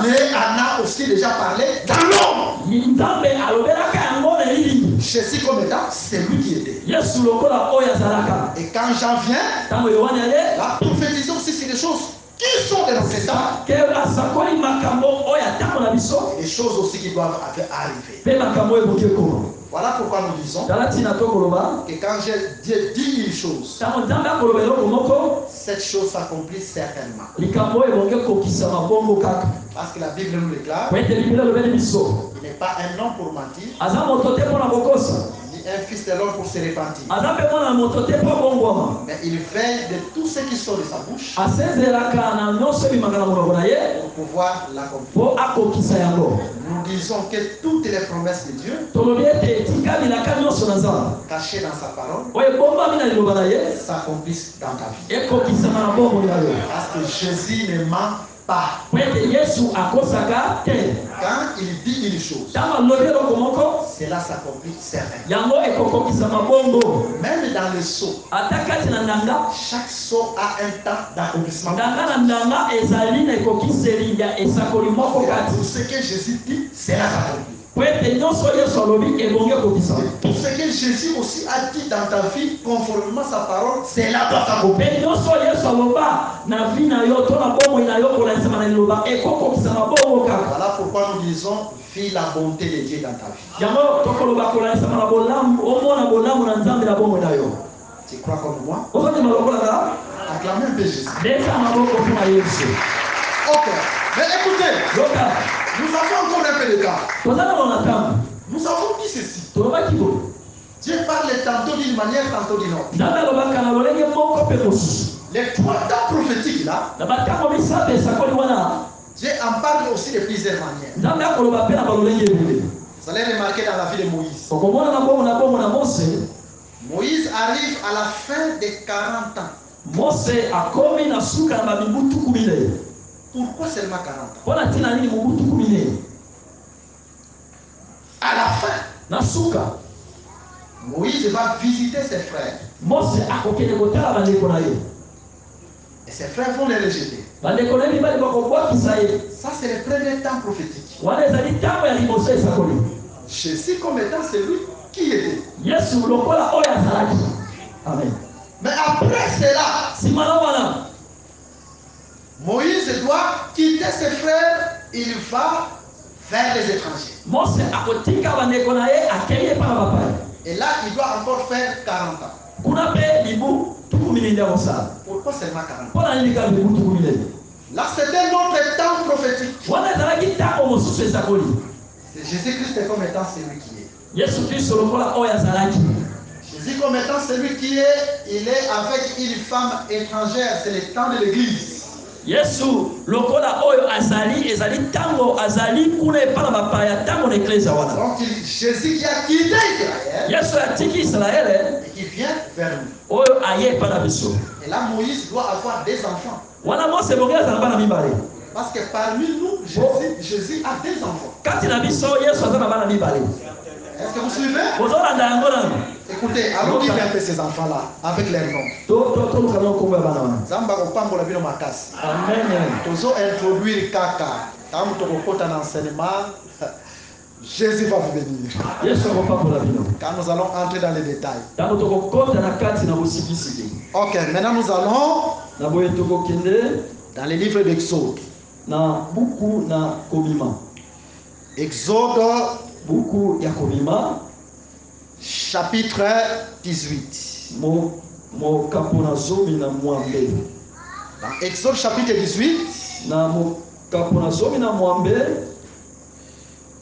Dieu en a aussi déjà parlé dans l'ombre. Jésus comme étant, c'est lui qui était. Et quand Jean vient, la prophétisation aussi c'est des choses qui sont de notre état. Et des choses aussi qui doivent arriver. Voilà pourquoi nous disons que quand Dieu dit une chose, cette chose s'accomplit certainement. Parce que la Bible nous déclare, il n'est pas un homme pour mentir, ni un fils de l'homme pour se repentir. Mais il veille de tout ce qui sort de sa bouche pour pouvoir l'accomplir. Nous disons que toutes les promesses de Dieu cachées dans sa parole s'accomplissent dans ta vie. Parce que Jésus ne ment pas. Quand il dit une chose, cela s'accomplit certain. Même dans le sceau, chaque sceau a un temps d'accomplissement. Tout ce que Jésus dit, cela s'accomplit. Tout ce que Jésus aussi a dit dans ta vie, conformément à sa parole, cela doit s'accomplir. Voilà pourquoi nous disons, vis la bonté de Dieu dans ta vie. Tu crois comme moi? Acclamez un peu Jésus. Ok, mais écoutez, nous avons encore un peu de temps. Nous avons dit ceci. Dieu parle tantôt d'une manière, tantôt d'une autre. Les 3 temps prophétiques là, Dieu en parle aussi de plusieurs manières. Vous allez remarquer dans la vie de Moïse. Moïse arrive à la fin des 40 ans. Pourquoi seulement 40 ans? À la fin, Moïse va visiter ses frères. Et ses frères vont les rejeter. Ça, c'est le premier temps prophétique. Jésus comme étant celui qui était. Amen. Mais après cela, Moïse doit quitter ses frères, il va vers les étrangers. Et là, il doit encore faire 40 ans. Pourquoi seulement 40 ans? Là, c'est un autre temps prophétique. Jésus-Christ est comme étant celui qui est. Jésus comme étant celui qui est, il est avec une femme étrangère. C'est le temps de l'église. Yesu lokola oyo azali tango azali kuna epana bapaya tango na église wana. Donc Jésus qui a quitté Israël. Yesu atiki Israël et qui vient vers nous. Oyo aye pana biso. Et là Moïse doit avoir des enfants. Wana Mose bongela zamba na mibale. Parce que parmi nous Jésus a des enfants. Kati na biso Yesu azana bana mibale. Est-ce que vous suivez? Écoutez, allons dire un peu ces enfants-là avec leurs noms. Zamba kopambo la bino makasi. Amen. Tozo introduire kaka. Quand tu kokota dans l'enseignement, Jésus va venir. Quand nous allons entrer dans les détails. Ok, maintenant nous allons dans les livres d'Exode. Exode chapitre 18. Dans Exode chapitre 18,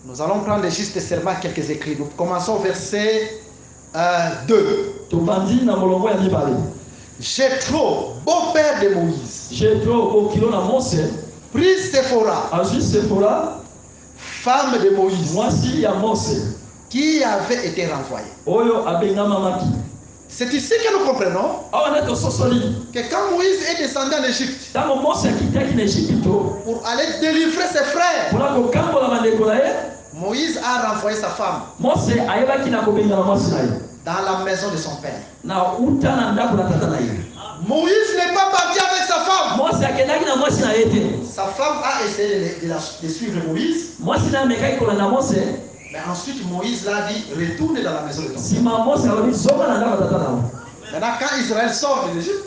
nous allons prendre juste seulement quelques écrits. Nous commençons au verset 2. Jéthro, beau-père de Moïse, prit Séphora, femme de Moïse, qui avait été renvoyée. C'est ici que nous comprenons que quand Moïse est descendu en Égypte pour aller délivrer ses frères, Moïse a renvoyé sa femme dans la maison de son père. Moïse n'est pas parti avec sa femme. Sa femme a essayé de suivre Moïse. Mais ensuite Moïse l'a dit, retourne dans la maison de ton père. Maintenant quand Israël sort de l'Égypte,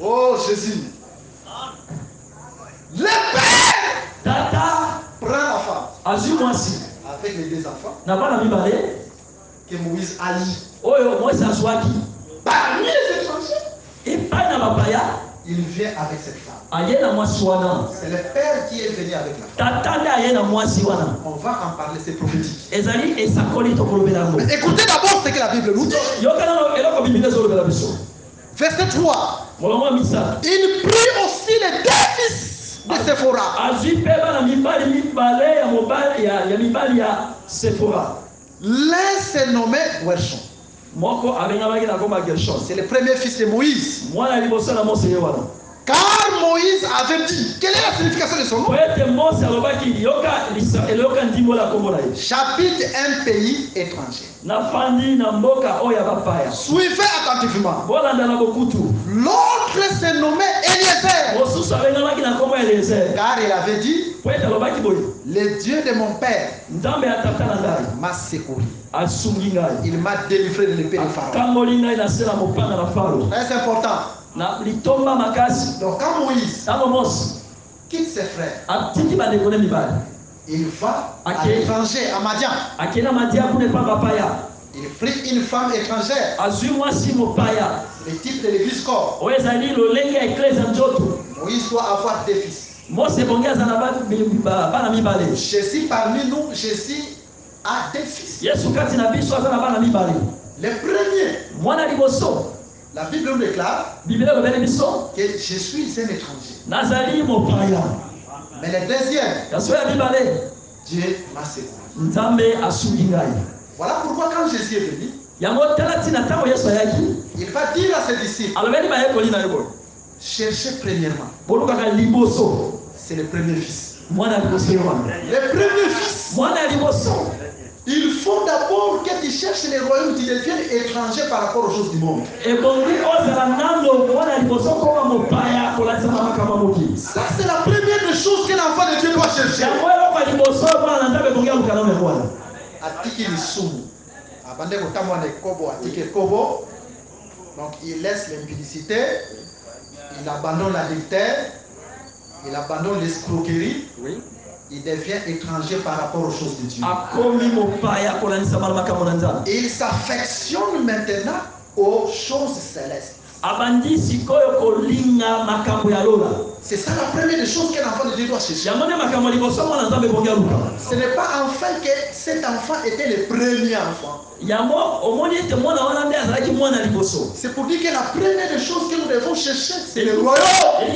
oh Jésus, le père prend la femme avec les 2 enfants que Moïse a eu. Parmi les étrangers, il vient avec cette femme. C'est le père qui est venu avec la femme. On va en parler, c'est prophétique. Écoutez d'abord ce que la Bible nous dit. Verset 3. Il prit aussi les 2 fils de Séphora. L'un se nommait Gershon. C'est le premier fils de Moïse. Car Moïse avait dit, quelle est la signification de son nom? J'habite un pays étranger. Suivez attentivement. L'autre s'est nommé Eliezer. Car il avait dit, le Dieu de mon père m'a secouru. Il m'a délivré de l'épée de Pharaon. Très important. Donc quand Moïse quitte ses frères, il va à l'étranger, à Madian. Il prit une femme étrangère. Le type de l'église corps. Moïse doit avoir des fils. Jésus parmi nous, Jésus a des fils. Le premier, la Bible nous déclare que je suis un étranger. Mais le deuxième, Dieu m'a secouru. Voilà pourquoi quand Jésus est venu, il va dire à ses disciples, cherchez premièrement. C'est le premier fils. Le premier fils. Il faut d'abord que tu cherches les royaumes, tu deviennes étranger par rapport aux choses du monde. Ça, c'est la première des choses que l'enfant de Dieu doit chercher. Donc il laisse l'impudicité, il abandonne l'adultère, il abandonne l'escroquerie. Oui. Il devient étranger par rapport aux choses de Dieu. Il s'affectionne maintenant aux choses célestes. C'est ça la première des choses que l'enfant de Dieu doit chercher. Ce n'est pas enfin que cet enfant était le premier enfant. C'est pour dire que la première des choses que nous devons chercher, c'est le royaume.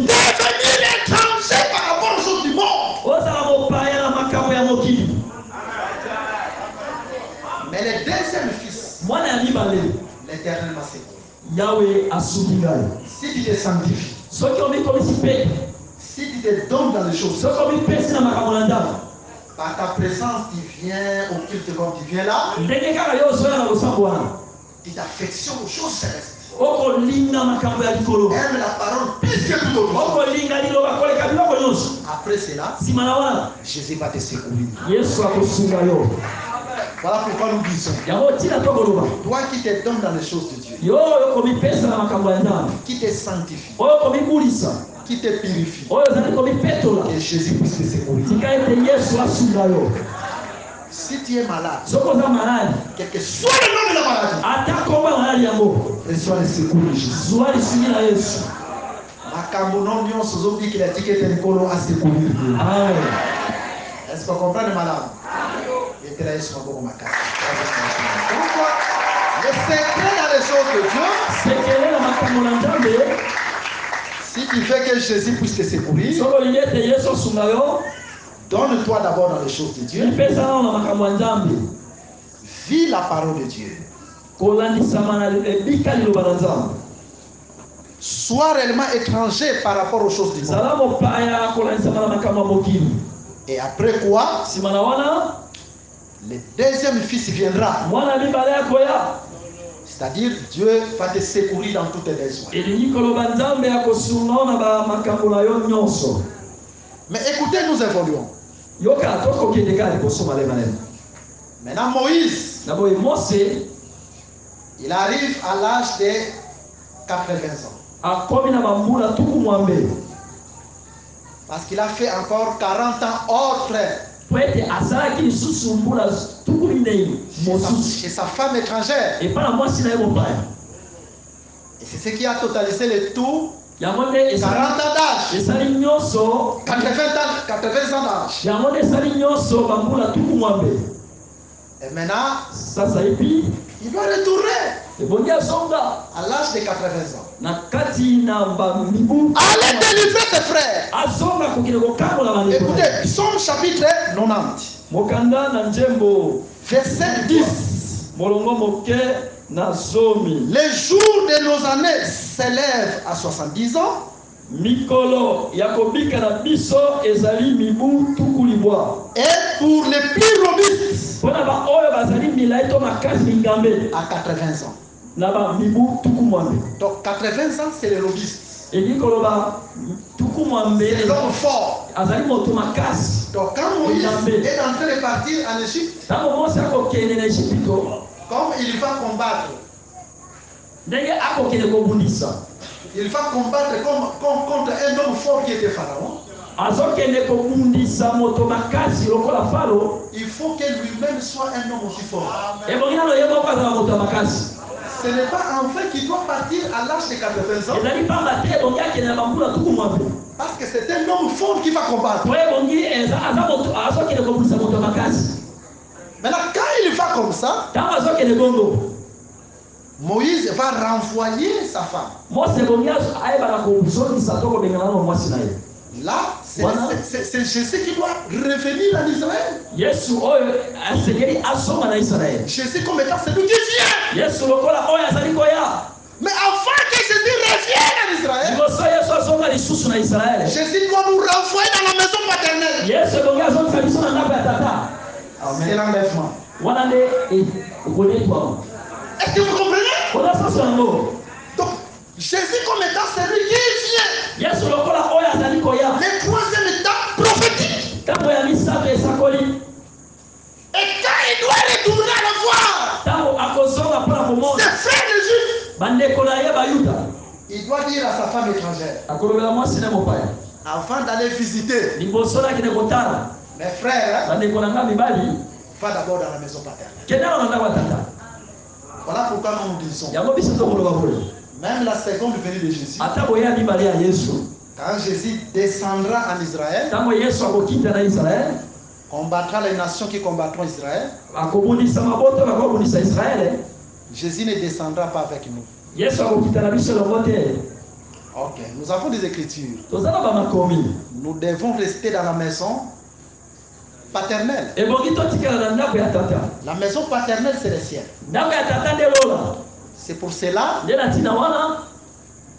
Devenir étranger par rapport aux choses du monde. Mais le deuxième fils, l'Éternel m'a secouru. Si tu te sanctifies, si tu te donnes dans les choses, par ta présence, tu viens au culte comme tu viens là, tu t'affectionnes aux choses célestes. Aime la parole plus que tout autre. Après cela, Jésus va te secourir. Voilà pourquoi nous disons, toi qui te donnes dans les choses de Dieu, qui te sanctifie, qui te purifie, que Jésus puisse te secourir. Si tu es malade, quel que soit le nom de la maladie, reçois le secours de Jésus. Qu'il a dit que est Est-ce qu'on comprend le malade? Le secret dans les choses de Dieu, si tu veux que Jésus puisse te secourir, donne-toi d'abord dans les choses de Dieu. Vis la parole de Dieu. Sois réellement étranger par rapport aux choses du monde. Et après quoi, le deuxième fils viendra. C'est-à-dire Dieu va te secourir dans toutes tes besoins. Mais écoutez, nous évoluons. Maintenant Moïse, il arrive à l'âge de 80 ans. Parce qu'il a fait encore 40 ans hors frère. Chez sa femme étrangère. Et c'est ce qui a totalisé le tout. 40 ans d'âge. 80 ans d'âge. Et maintenant, il doit retourner à l'âge de 80 ans. Allez délivrer tes frères. Écoutez, Psaume chapitre 90. Verset 10. Les jours de nos années s'élèvent à 70 ans. Mikolo yakobika na biso ezali mibu tukulibwa. Et pour les plus robustes, pona ba oyo bazali milaito makasi ngambe à 80 ans. Na ba mibu tukumwambe. Donc 80 ans c'est les robustes. Et mikolo ba tukumwambe c'est l'homme fort. Azali moto makasi. Donc quand Moïse est en train de partir en Égypte, comme il va combattre, il va combattre contre un homme fort qui était Pharaon. Il faut que lui-même soit un homme aussi fort. Ce n'est pas un fait qui doit partir à l'âge de 80 ans. Parce que c'est un homme fort qui va combattre. Maintenant, quand il va comme ça, Moïse va renvoyer sa femme. Là, c'est Jésus qui doit revenir en Israël. Jésus comme étant celui qui vient. Mais avant que Jésus revienne en Israël, Jésus doit nous renvoyer dans la maison paternelle. C'est l'enlèvement. Est-ce que vous comprenez? Donc, Jésus comme étant celui qui vient. Le troisième état prophétique. Et quand il doit retourner à le voir, c'est frère de Juifs. Il doit dire à sa femme étrangère, avant d'aller visiter mes frères, va d'abord dans la maison paternelle. Voilà pourquoi nous disons, même la seconde venue de Jésus, quand Jésus descendra en Israël, combattra les nations qui combattront Israël, Jésus ne descendra pas avec nous. Ok, nous avons des écritures. Nous devons rester dans la maison paternelle. La maison paternelle, c'est le ciel. C'est pour cela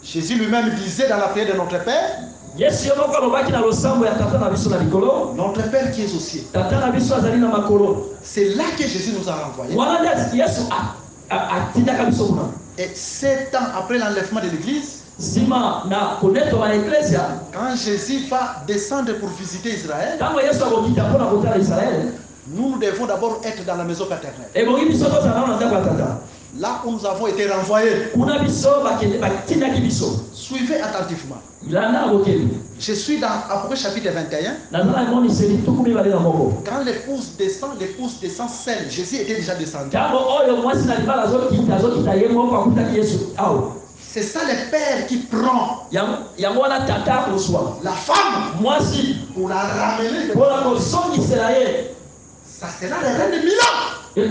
Jésus lui-même disait dans la prière de notre Père, notre Père qui est aux cieux. C'est là que Jésus nous a renvoyés. Et 7 ans après l'enlèvement de l'église, quand Jésus va descendre pour visiter Israël, nous devons d'abord être dans la maison paternelle. Là où nous avons été renvoyés. Suivez attentivement. Je suis dans Apocalypse chapitre 21. Quand l'épouse descend seule, Jésus était déjà descendu. C'est ça le père qui prend la femme pour la ramener. Ça sera le règne de Milan. Nous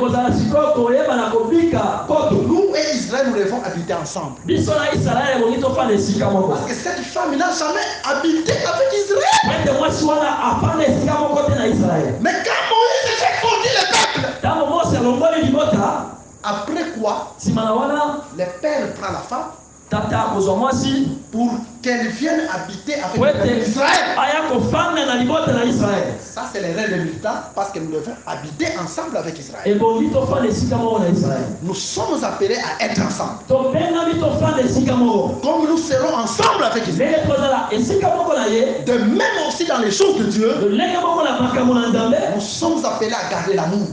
et Israël, nous devons habiter ensemble. Parce que cette femme n'a jamais habité avec Israël. Mais quand Moïse fait conduire le peuple, après quoi, le père prend la femme pour qu'elle vienne habiter avec Israël. Ça, c'est le règne de Milta, parce que nous devons habiter ensemble avec Israël. Nous sommes appelés à être ensemble. Comme nous serons ensemble avec Israël. De même aussi dans les choses de Dieu, nous sommes appelés à garder l'amour.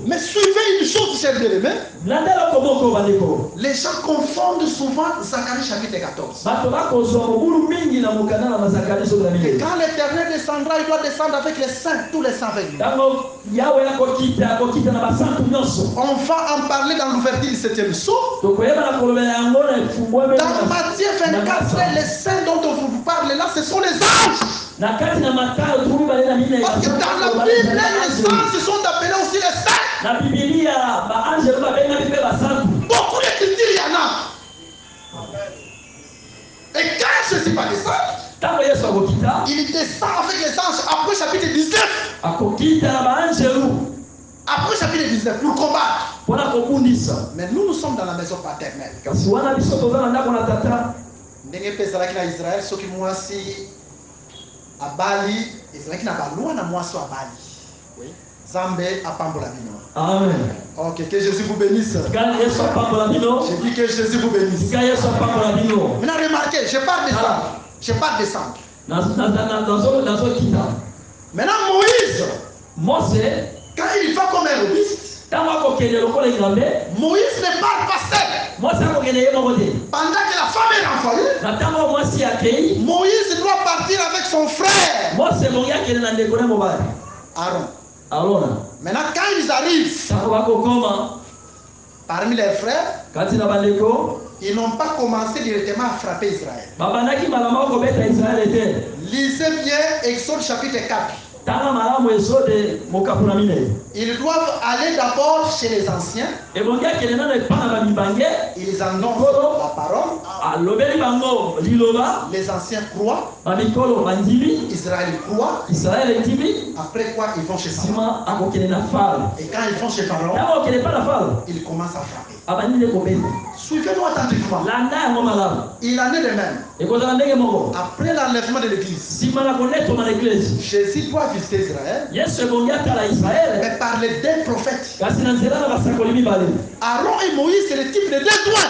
Mais suivez une chose, chers bien-aimés. Les gens confondent souvent Zacharie chapitre 14. Et quand l'Éternel descendra, il doit descendre avec les saints, tous les saints avec lui. On va en parler dans l'ouverture du 7e sceau. Dans Matthieu 24, les saints dont on vous parle là, ce sont les anges. Parce que dans la Bible, les anges sont appelés aussi les saints. Beaucoup d'écritures, il y en a. Et quand Jésus va descendre, il descend avec les anges après chapitre 19. Après chapitre 19, pour combattre. Mais nous sommes dans la maison paternelle. Ndenge pesa laki na Israël soki mwasi abali ezalaki na balwa na mwasi abali. Oui. Zambé apambola bino. Amen. Ok, que Jésus vous bénisse. Je dis que Jésus vous bénisse. Maintenant remarquez, je pars descendre. Je pars descendre. Maintenant Moïse, quand il va comme un robiste, Moïse ne parle pas seul. Pendant que la femme est renvoyée, Moïse doit partir avec son frère Aaron. Maintenant quand ils arrivent parmi les frères, ils n'ont pas commencé directement à frapper Israël. Lisez bien Exode chapitre 4. Ils doivent aller d'abord chez les anciens. Ils annoncent la parole. Les anciens croient. Israël croit. Après quoi ils vont chez Pharaon. Et quand ils vont chez Pharaon, ils commencent à frapper. Suivez-nous attentivement. Il en est de même. Après l'enlèvement de l'église, Jésus doit visiter Israël, mais par les deux prophètes. Aaron et Moïse, c'est le type de deux doigts.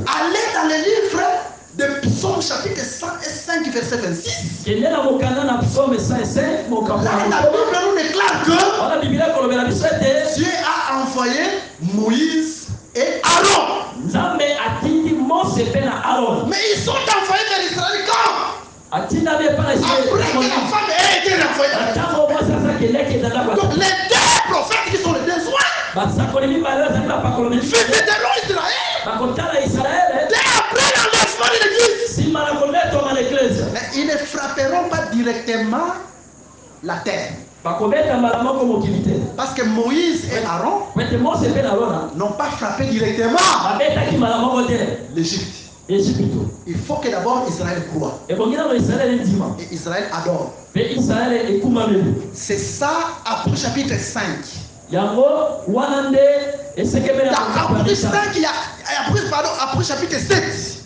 Allez dans les livres de Psaume chapitre 105 verset 26. Là, la Bible nous déclare que Dieu a envoyé Moïse et Aaron. Mais ils sont envoyés vers Israël quand? Après que la femme ait été renvoyée. Donc les deux prophètes qui sont les deux soins visiteront Israël. Dès après l'enlèvement de l'église. Mais ils ne frapperont pas directement la terre. Parce que Moïse et Aaron n'ont pas frappé directement l'Égypte. Il faut que d'abord Israël croit. Et Israël adore. C'est ça après chapitre 5. Dans après chapitre 7.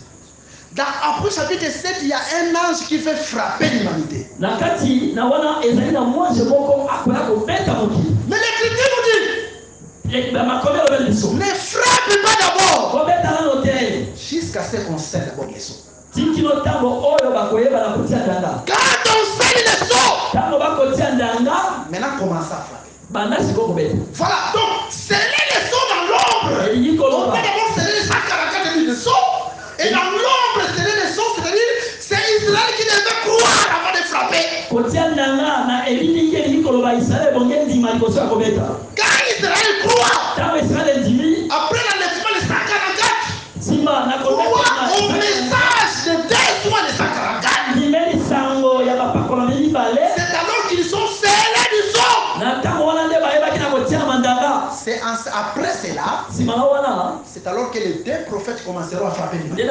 Après chapitre 7, il y a un ange qui fait frapper l'humanité. Mais l'Écriture nous dit ne frappe pas d'abord jusqu'à ce qu'on scelle d'abord les sceaux. Quand on scelle les sceaux, maintenant commence à frapper. Voilà, donc sceller les sceaux dans l'ombre. On peut d'abord sceller les 144 000 de sceaux. Et dans l'ombre, sceller les sceaux, c'est-à-dire c'est Israël qui devait croire avant de frapper. Quand Israël croit, après l'enlèvement des 144, croit au message de deux soins des 144. C'est alors qu'ils sont scellés du sceau. C'est après cela, c'est alors que les deux prophètes commenceront à frapper l'humanité.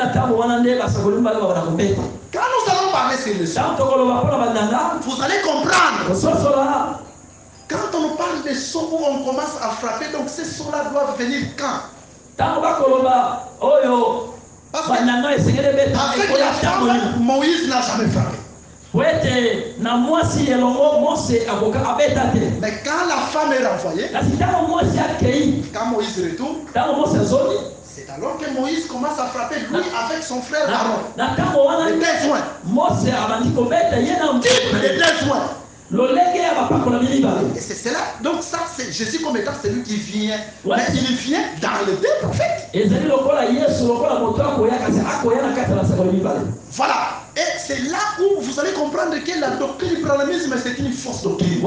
Quand nous allons parler sur le sceau, vous allez comprendre. Quand on nous parle des sceaux où on commence à frapper, donc ces sceaux-là doivent venir quand? Avec la femme, Moïse n'a jamais frappé. Mais quand la femme est renvoyée, quand Moïse retourne, c'est alors que Moïse commence à frapper lui avec son frère Aaron. Les deux joints. Les deux joints. Et c'est cela. Donc ça, c'est Jésus comme étant celui qui vient. Mais il vient dans les deux prophètes. Voilà. Et c'est là où vous allez comprendre que la doctrine du brahmanisme, c'est une fausse doctrine.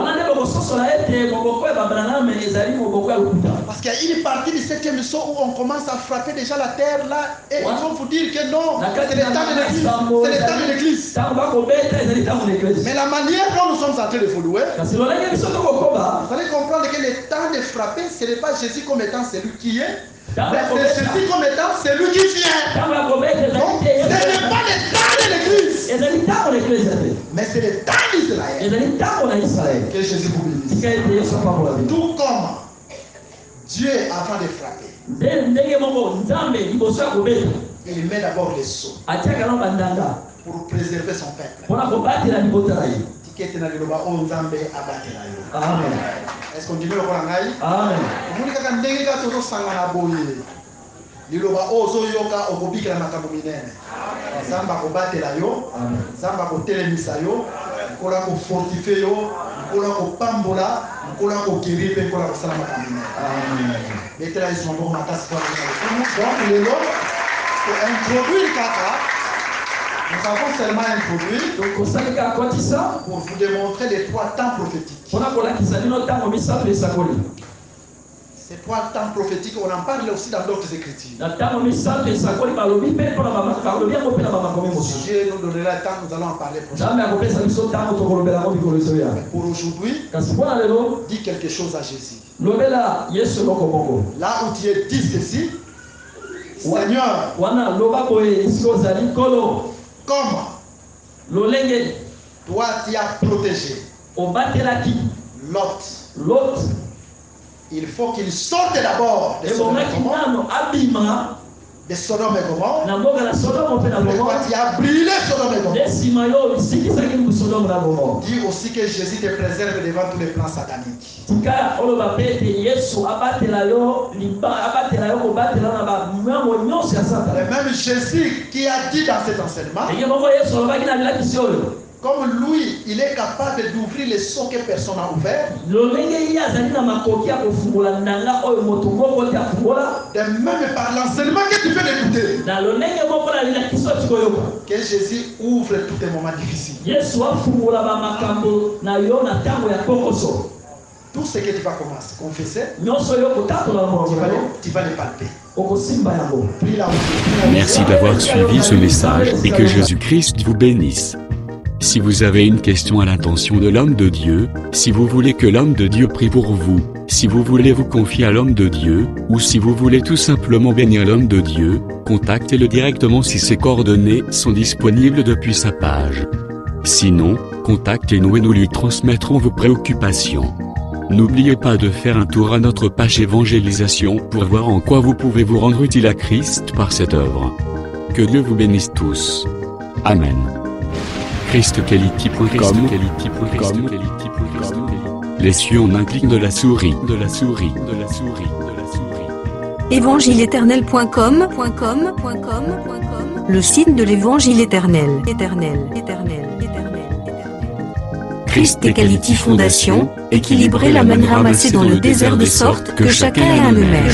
Parce qu'il y a une partie du 7e sceau où on commence à frapper déjà la terre là. Et ils vont vous dire que non, c'est l'état de l'église. C'est l'état de l'église. Mais la manière dont nous sommes en train de vous louer, vous allez comprendre que le temps de frapper, ce n'est pas Jésus comme étant celui qui est. Mais c'est Jésus comme étant celui qui vient. Donc, ce n'est pas le temps de l'église. l'église. Mais c'est le temps d'Israël que Jésus vous bénisse. Tout comme Dieu, avant de frapper, il met d'abord les sceaux pour préserver son peuple. Amen. Est-ce qu'on dit le Amen. liloba ozo yoka okobikela makambo minene zamba kobatela yo zamba kotelemisa yo kola ko fortifier yo kola ko pambola kola ko kiripe kola ko sala makambo minene amen betela ils sont bon makasi kwa donc lelo pour introduire kaka nous avons seulement introduit donc osalika akotisa pour vous démontrer les trois temps prophétiques pona kola kisalino tango misato esakoli. Ces trois temps prophétiques, on en parle aussi dans d'autres écritures. Si Dieu nous donnera le temps, nous allons en parler prochainement. Pour aujourd'hui, dis quelque chose à Jésus. Là où tu es, dis ceci. Seigneur, comme toi tu as protégé Lot. Il faut qu'il sorte d'abord de Sodome et Gomorrhe. De Sodome et Gomorrhe. Tu as brûlé Sodome et Gomorrhe. Dis aussi que Jésus te préserve devant tous les plans sataniques. Le même Jésus qui a dit dans cet enseignement, comme lui, il est capable d'ouvrir les sceaux que personne n'a ouverts. De même par l'enseignement que tu fais d'écouter. Que Jésus ouvre tous tes moments difficiles. Tout ce que tu vas commencer, confesser, tu vas les palper. Merci d'avoir suivi ce message et que Jésus-Christ vous bénisse. Si vous avez une question à l'intention de l'homme de Dieu, si vous voulez que l'homme de Dieu prie pour vous, si vous voulez vous confier à l'homme de Dieu, ou si vous voulez tout simplement bénir l'homme de Dieu, contactez-le directement si ses coordonnées sont disponibles depuis sa page. Sinon, contactez-nous et nous lui transmettrons vos préoccupations. N'oubliez pas de faire un tour à notre page évangélisation pour voir en quoi vous pouvez vous rendre utile à Christ par cette œuvre. Que Dieu vous bénisse tous. Amen. ChristQuality.com. Les cieux en un clic de la souris. Évangile-éternel.com. Le site de l'Évangile éternel. ChristQuality Fondation, équilibrer la manne ramassée dans le désert de sorte que chacun ait un maire.